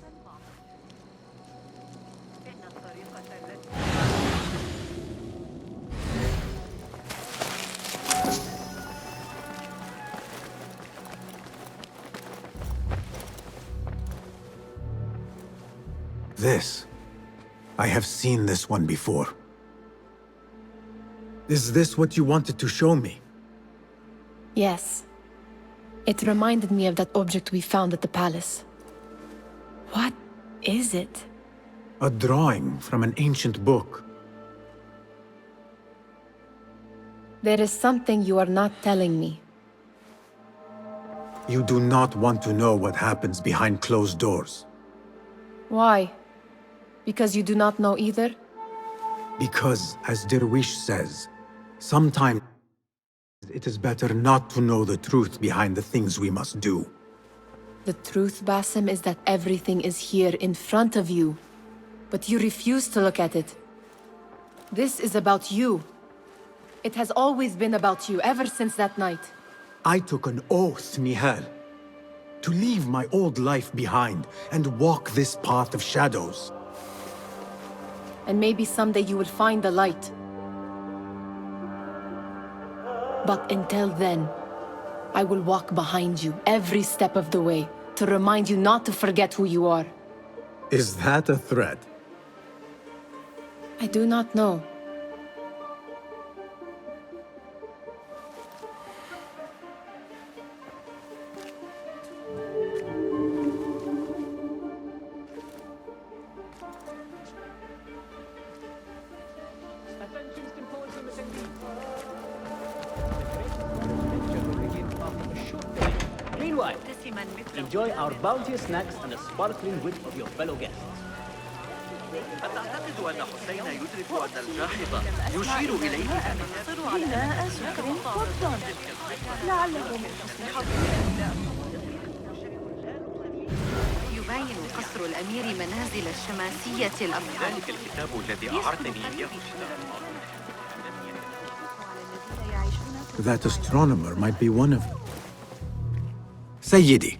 This. I have seen this one before. Is this what you wanted to show me? Yes. It reminded me of that object we found at the palace. What is it? A drawing from an ancient book. There is something you are not telling me. You do not want to know what happens behind closed doors. Why? Because you do not know either? Because, as Derwish says, sometimes it is better not to know the truth behind the things we must do. The truth, Basim, is that everything is here in front of you. But you refuse to look at it. This is about you. It has always been about you, ever since that night. I took an oath, Nihal, to leave my old life behind and walk this path of shadows. And maybe someday you will find the light. But until then, I will walk behind you every step of the way to remind you not to forget who you are. Is that a threat? I do not know. Meanwhile, enjoy our bounteous snacks and the sparkling wit of your fellow guests. أتعتقد أن حسين يدرك أن الجاحظ يشير إليه إناء سكر فضة لعلهم يبين قصر الأمير منازل الشماسية الأفضل. ذلك الكتاب الذي أعرتني إياه. That astronomer might be one of them. Sayyidi,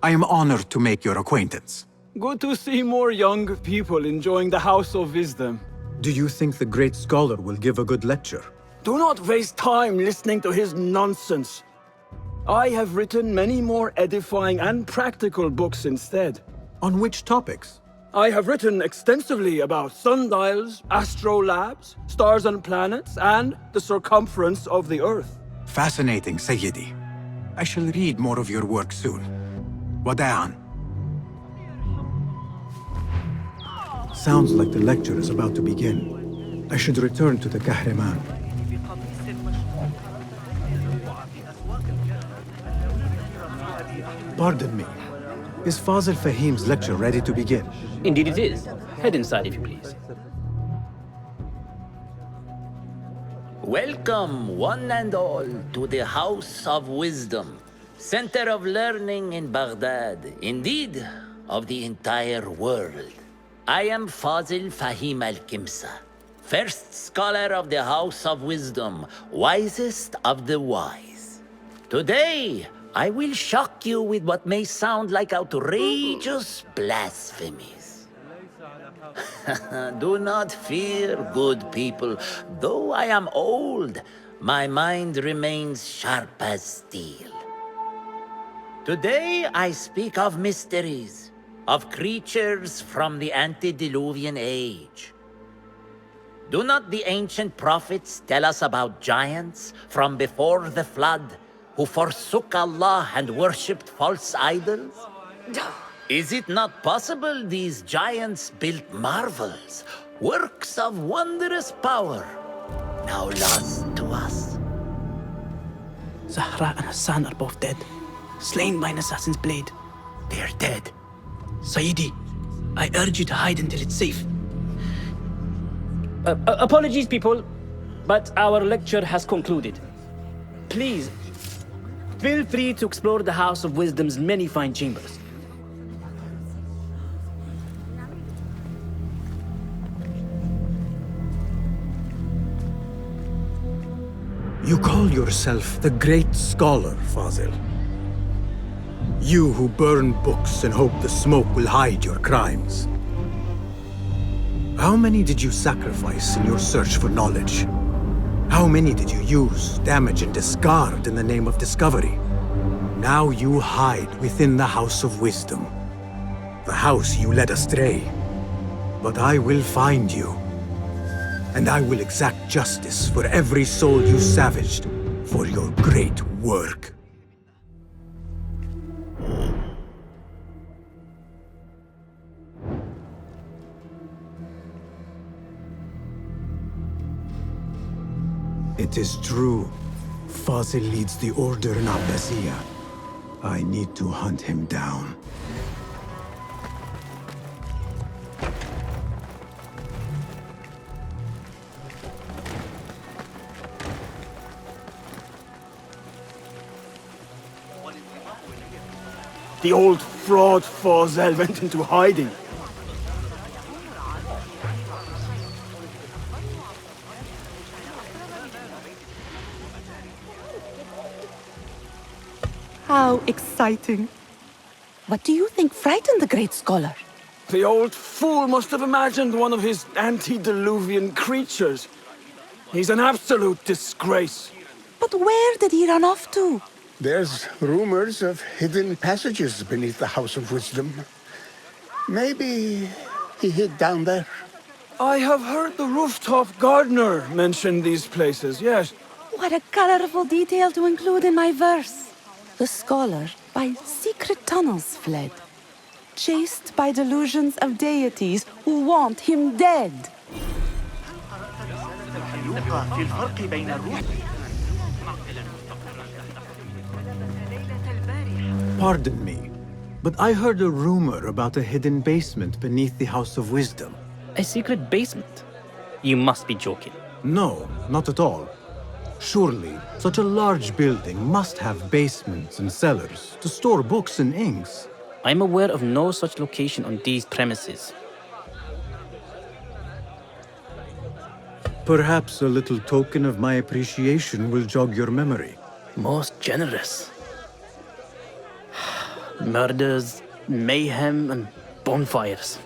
I am honored to make your acquaintance. Good to see more young people enjoying the House of Wisdom. Do you think the great scholar will give a good lecture? Do not waste time listening to his nonsense. I have written many more edifying and practical books instead. On which topics? I have written extensively about sundials, astrolabes, stars and planets, and the circumference of the Earth. Fascinating, Sayyidi. I shall read more of your work soon. Wada'an. Sounds like the lecture is about to begin. I should return to the Kahraman. Pardon me. Is Fazil Fahim's lecture ready to begin? Indeed it is. Head inside if you please. Welcome, one and all, to the House of Wisdom, center of learning in Baghdad, indeed, of the entire world. I am Fazil Fahim al-Kimsa, first scholar of the House of Wisdom, wisest of the wise. Today, I will shock you with what may sound like outrageous blasphemies. Do not fear, good people. Though I am old, my mind remains sharp as steel. Today, I speak of mysteries, of creatures from the antediluvian age. Do not the ancient prophets tell us about giants from before the flood who forsook Allah and worshipped false idols? Is it not possible these giants built marvels, works of wondrous power, now lost to us? Zahra and Hassan are both dead, slain by an assassin's blade. They are dead. Sayyidi, I urge you to hide until it's safe. Apologies, people, but our lecture has concluded. Please, feel free to explore the House of Wisdom's many fine chambers. You call yourself the great scholar, Fazil. You who burn books and hope the smoke will hide your crimes. How many did you sacrifice in your search for knowledge? How many did you use, damage, and discard in the name of discovery? Now you hide within the House of Wisdom, the house you led astray. But I will find you, and I will exact justice for every soul you savaged, for your great work. It is true. Fazil leads the Order in Abbasiyah. I need to hunt him down. The old fraud Fazil went into hiding. How exciting. What do you think frightened the great scholar? The old fool must have imagined one of his antediluvian creatures. He's an absolute disgrace. But where did he run off to? There's rumors of hidden passages beneath the House of Wisdom. Maybe he hid down there. I have heard the rooftop gardener mention these places, yes. What a colorful detail to include in my verse. The scholar by secret tunnels fled, chased by delusions of deities who want him dead. Pardon me, but I heard a rumor about a hidden basement beneath the House of Wisdom. A secret basement? You must be joking. No, not at all. Surely, such a large building must have basements and cellars to store books and inks. I'm aware of no such location on these premises. Perhaps a little token of my appreciation will jog your memory. Most generous. Murders, mayhem, and bonfires.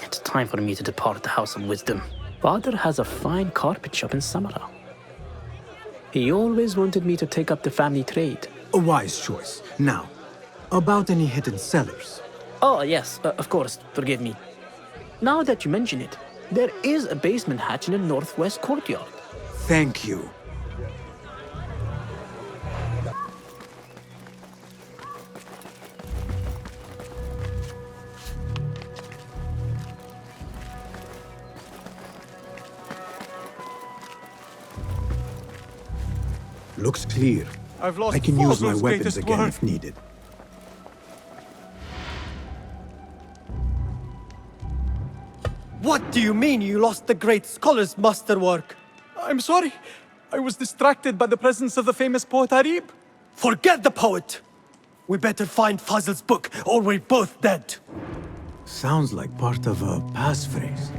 It's time for me to depart the House of Wisdom. Father has a fine carpet shop in Samarra. He always wanted me to take up the family trade. A wise choice. Now, about any hidden cellars? Oh, yes, of course, forgive me. Now that you mention it, there is a basement hatch in the northwest courtyard. Thank you. Looks clear. I can use my weapons again if needed. What do you mean you lost the great scholar's masterwork? I'm sorry. I was distracted by the presence of the famous poet Arib. Forget the poet! We better find Fazil's book, or we're both dead. Sounds like part of a passphrase.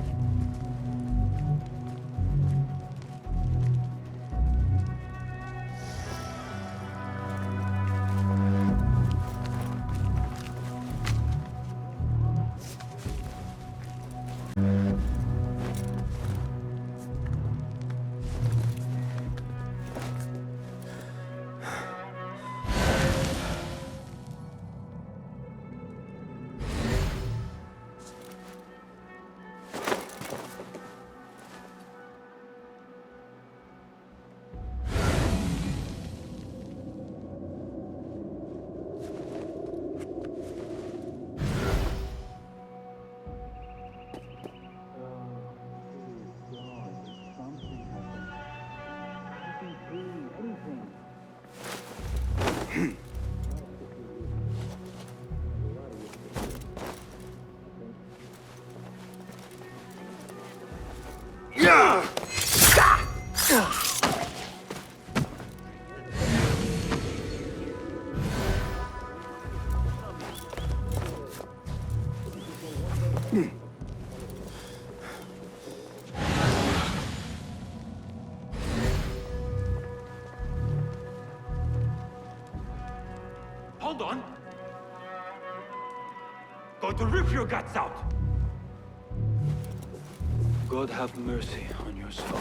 Hold on. Going to rip your guts out. God have mercy on your soul.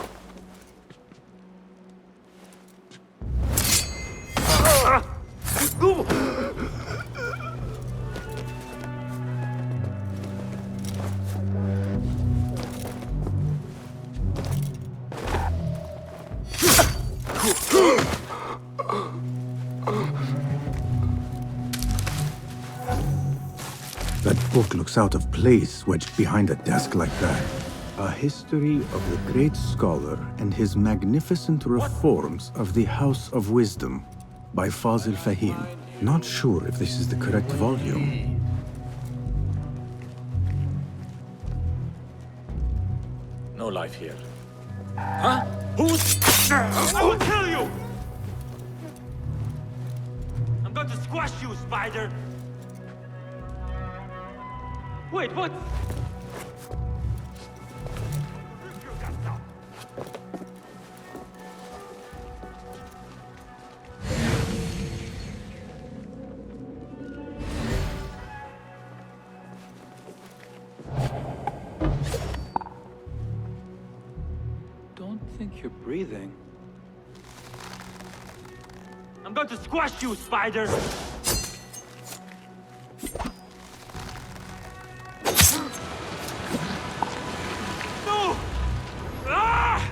That book looks out of place wedged behind a desk like that. A history of the great scholar and his magnificent reforms of the House of Wisdom by Fazil Fahim. Not sure if this is the correct volume. No life here. Huh? Who's... I will kill you! I'm going to squash you, spider! Wait, what? Don't think you're breathing. I'm going to squash you, spider! No! Ah!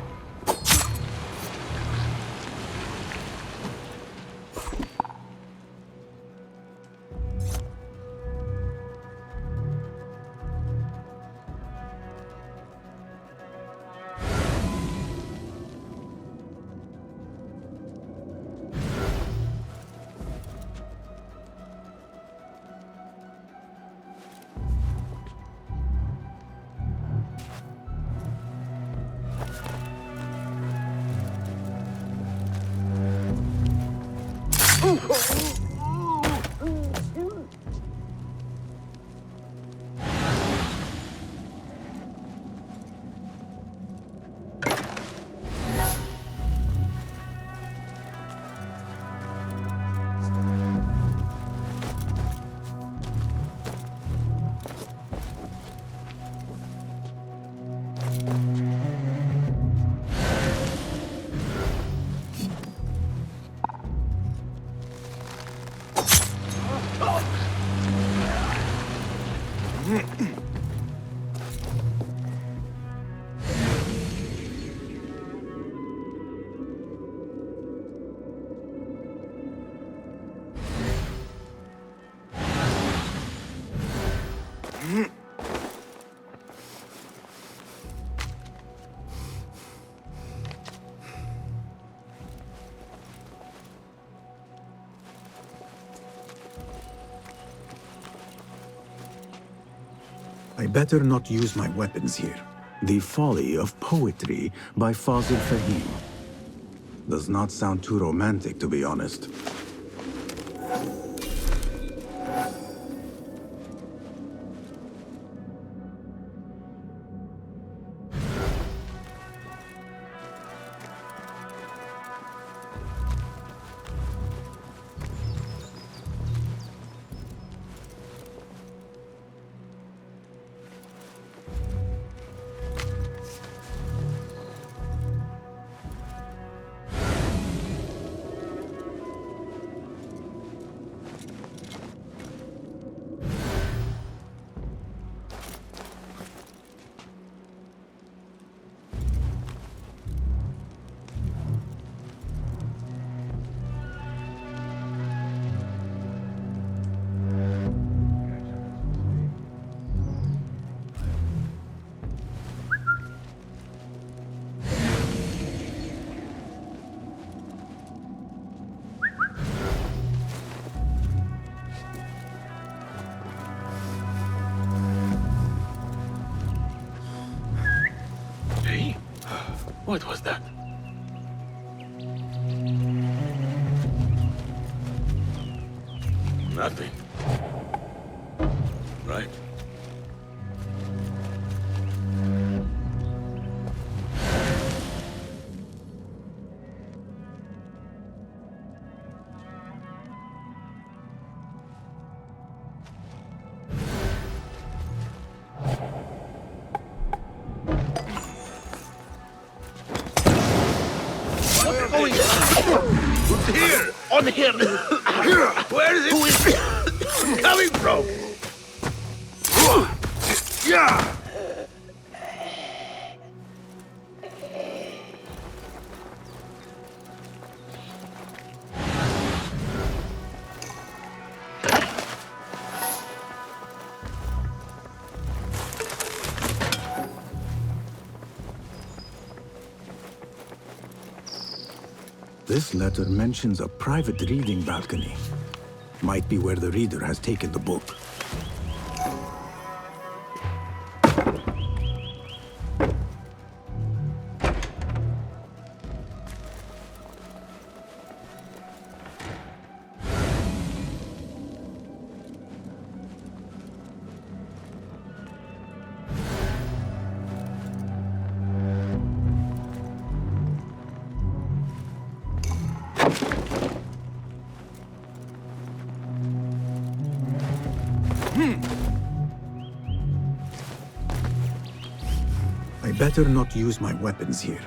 I better not use my weapons here. The Folly of Poetry by Fazil Fahim. Does not sound too romantic, to be honest. What was that? Nothing. Right? Here! On here! Where is it? Who is it coming from? Yeah! This letter mentions a private reading balcony. Might be where the reader has taken the book. I better not use my weapons here.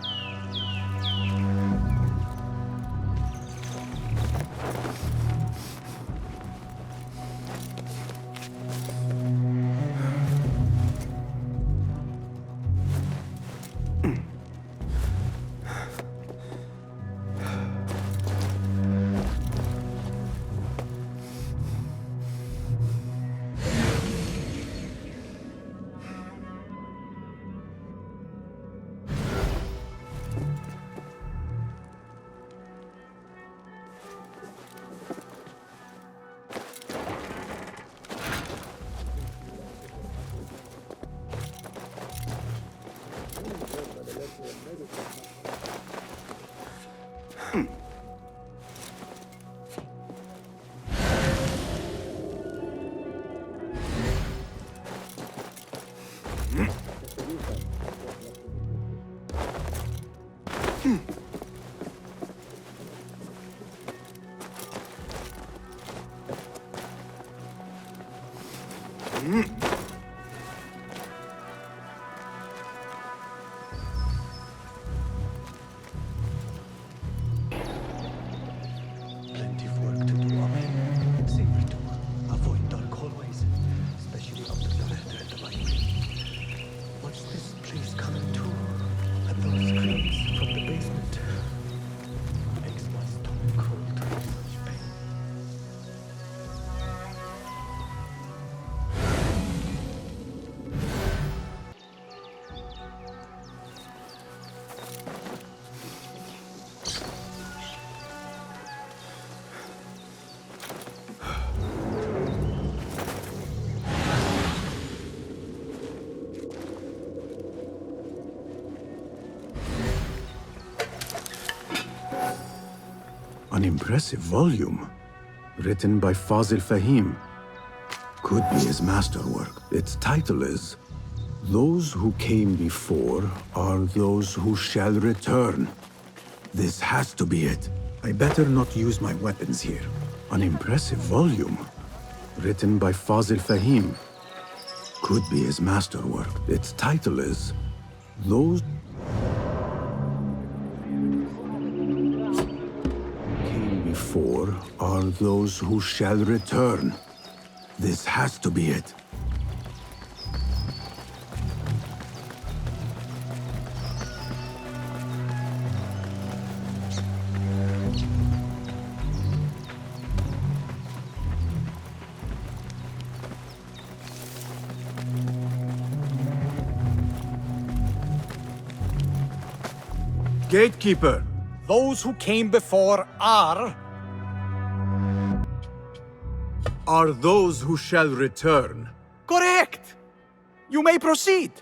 Plenty of work to do up here. Safer to avoid dark hallways, especially up to the left and the right. What's this place coming to? And those screams from the basement. Makes my stomach crawl to such pain. An impressive volume, written by Fazil Fahim. Could be his masterwork. Its title is, "Those who came before are those who shall return." This has to be it. I better not use my weapons here. An impressive volume, written by Fazil Fahim. Could be his masterwork. Its title is, "Those before are those who shall return." This has to be it. Gatekeeper. Those who came before are those who shall return. correct. You may proceed.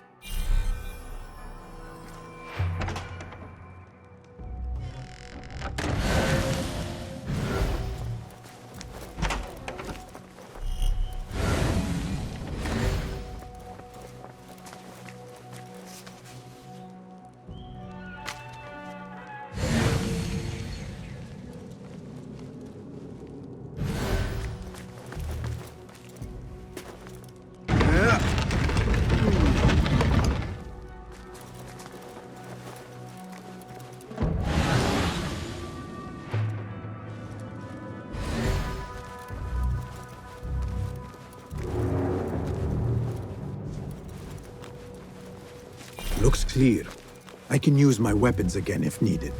Looks clear. I can use my weapons again if needed.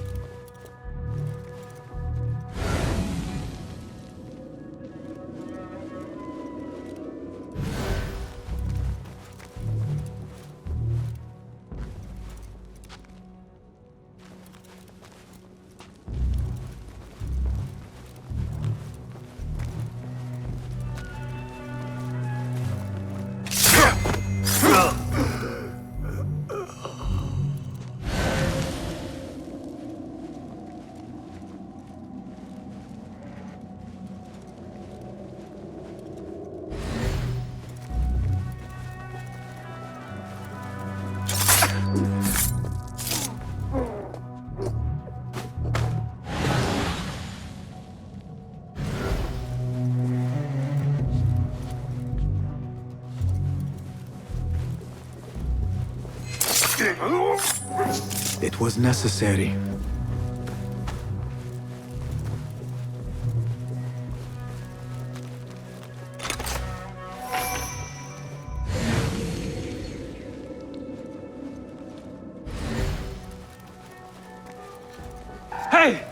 It was necessary. Hey!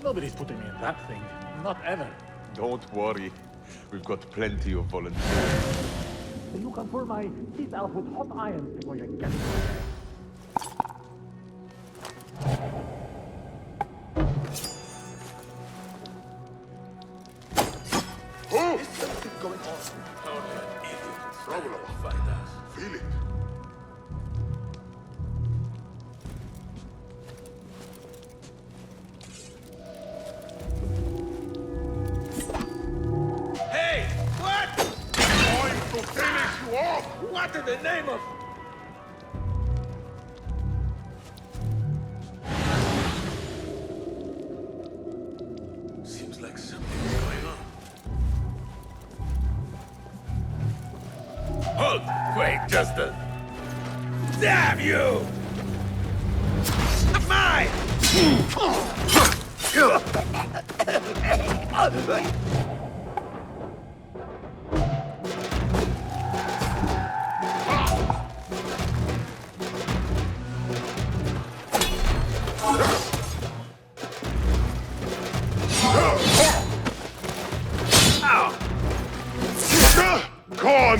Nobody's putting me in that thing. Not ever. Don't worry. We've got plenty of volunteers. You can pull my teeth out with hot irons before you get me. Is something going on? Only an idiot Trouble would find us. Feel it. Hey! What? Going to finish you off! What in the name of... Seems like something's going on. Hold! Wait, just a... Damn you! Mine! Gone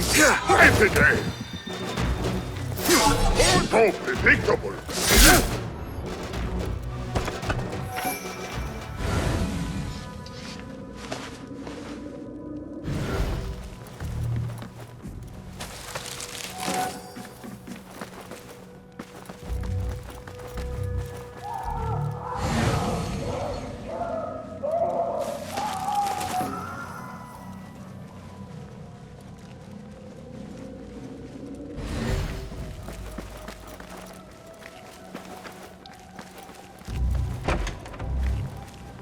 every day. So predictable.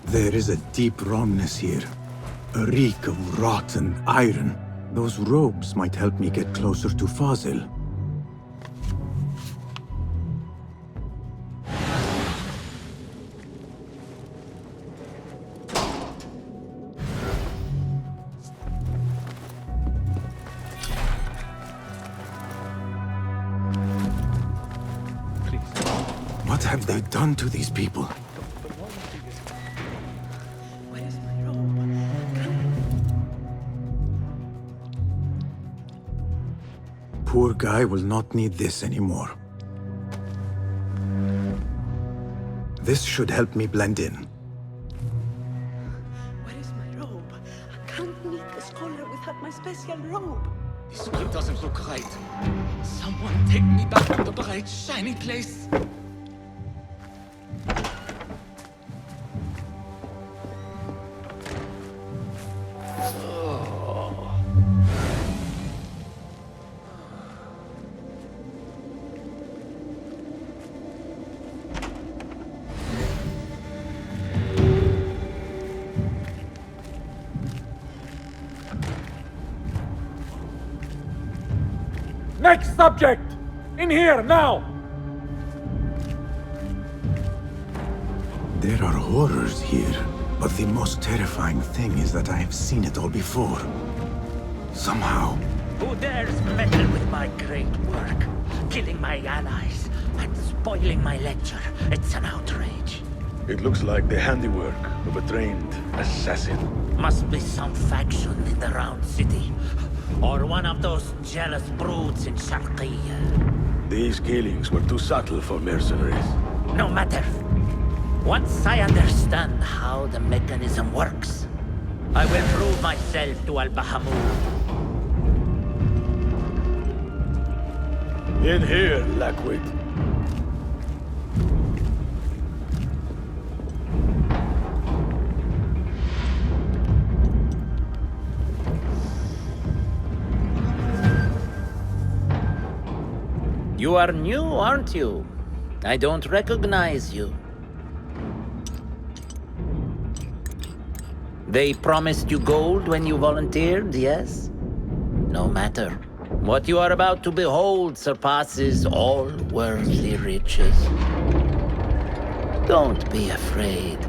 There is a deep wrongness here. A reek of rotten iron. Those robes might help me get closer to Fazil. What have they done to these people? Poor guy will not need this anymore. This should help me blend in. Where is my robe? I can't meet the scholar without my special robe. This script doesn't look right. Someone take me back to the bright, shiny place. Next subject! In here, now! There are horrors here, but the most terrifying thing is that I have seen it all before. Somehow. Who dares meddle with my great work? Killing my allies and spoiling my lecture. It's an outrage. It looks like the handiwork of a trained assassin. Must be some faction in the Round City. Or one of those jealous broods in Sharqiyya. These killings were too subtle for mercenaries. No matter. Once I understand how the mechanism works, I will prove myself to Al-Bahamud. In here, Lackwit. You are new, aren't you? I don't recognize you. They promised you gold when you volunteered, yes? No matter. What you are about to behold surpasses all worldly riches. Don't be afraid.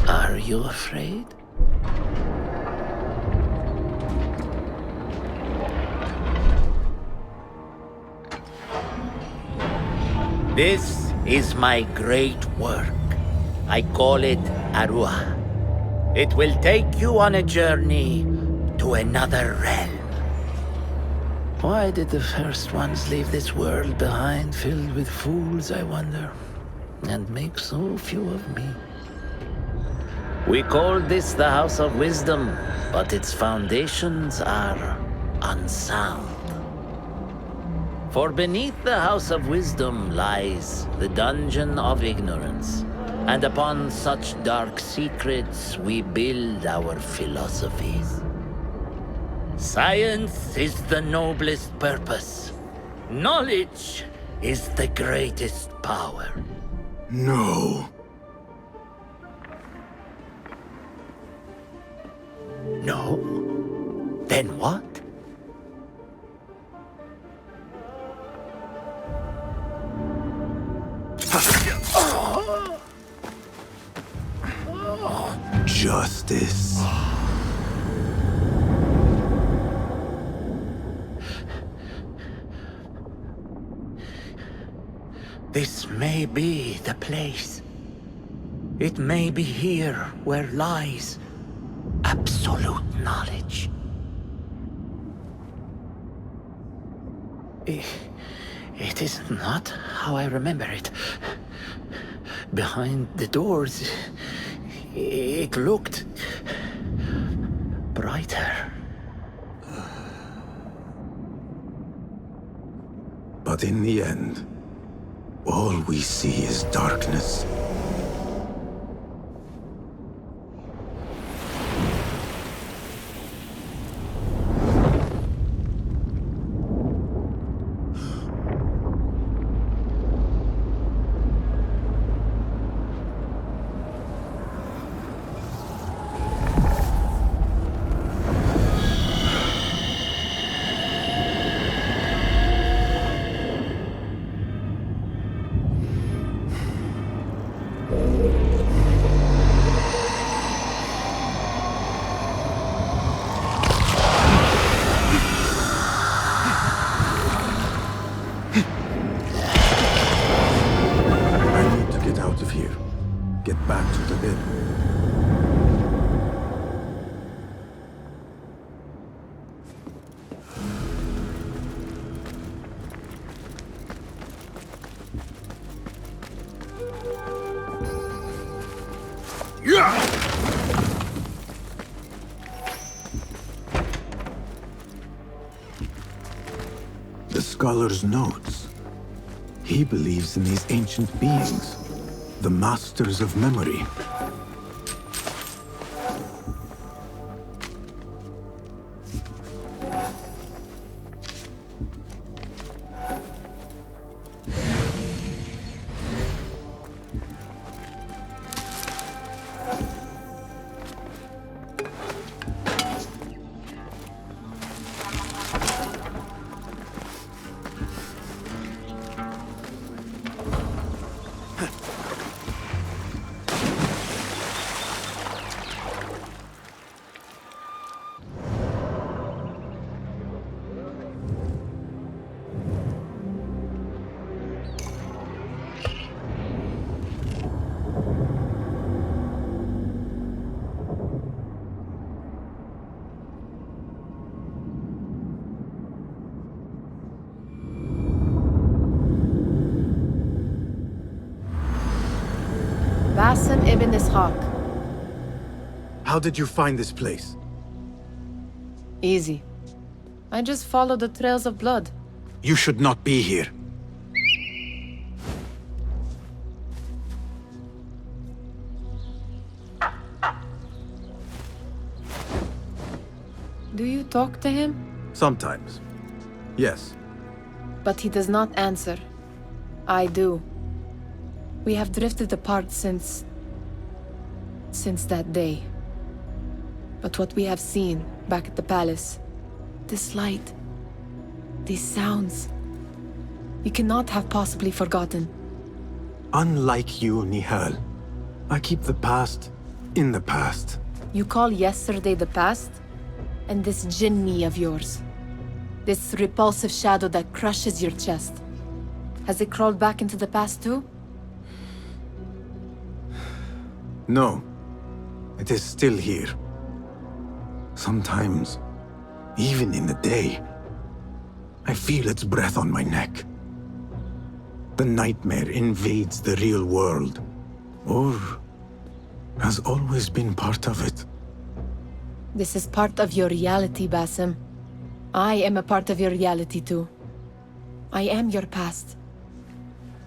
Are you afraid? This is my great work. I call it Arua. It will take you on a journey to another realm. Why did the first ones leave this world behind, filled with fools, I wonder, and make so few of me? We called this the House of Wisdom, but its foundations are unsound. For beneath the House of Wisdom lies the Dungeon of Ignorance, and upon such dark secrets we build our philosophies. Science is the noblest purpose. Knowledge is the greatest power. No. No? Then what? Justice. This may be the place. It may be here where lies absolute knowledge. It is not how I remember it. Behind the doors, it looked brighter. But in the end, all we see is darkness. The scholar's notes. He believes in these ancient beings, the masters of memory. Basim Ibn Ishaq. How did you find this place? Easy. I just followed the trails of blood. You should not be here. Do you talk to him? Sometimes. Yes. But he does not answer. I do. We have drifted apart since that day. But what we have seen back at the palace, this light, These sounds. You cannot have possibly forgotten. Unlike you, Nihal, I keep the past in the past. You call yesterday the past? And this jinni of yours. This repulsive shadow that crushes your chest. Has it crawled back into the past too? No. It is still here. Sometimes, even in the day, I feel its breath on my neck. The nightmare invades the real world, or has always been part of it. This is part of your reality, Basim. I am a part of your reality too. I am your past.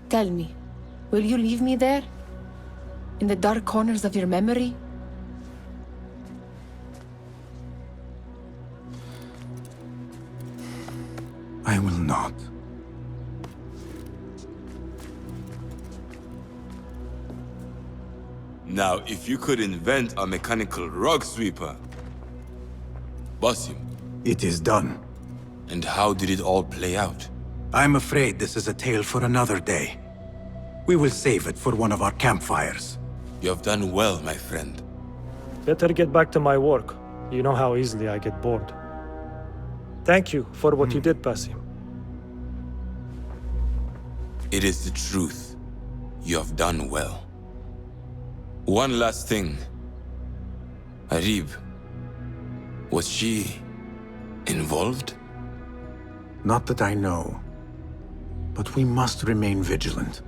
Tell me, will you leave me there? In the dark corners of your memory? I will not. Now, if you could invent a mechanical rug sweeper... Basim. It is done. And how did it all play out? I'm afraid this is a tale for another day. We will save it for one of our campfires. You have done well, my friend. Better get back to my work. You know how easily I get bored. Thank you for what you did, Basim. It is the truth. You have done well. One last thing. Arib, was she involved? Not that I know. But we must remain vigilant.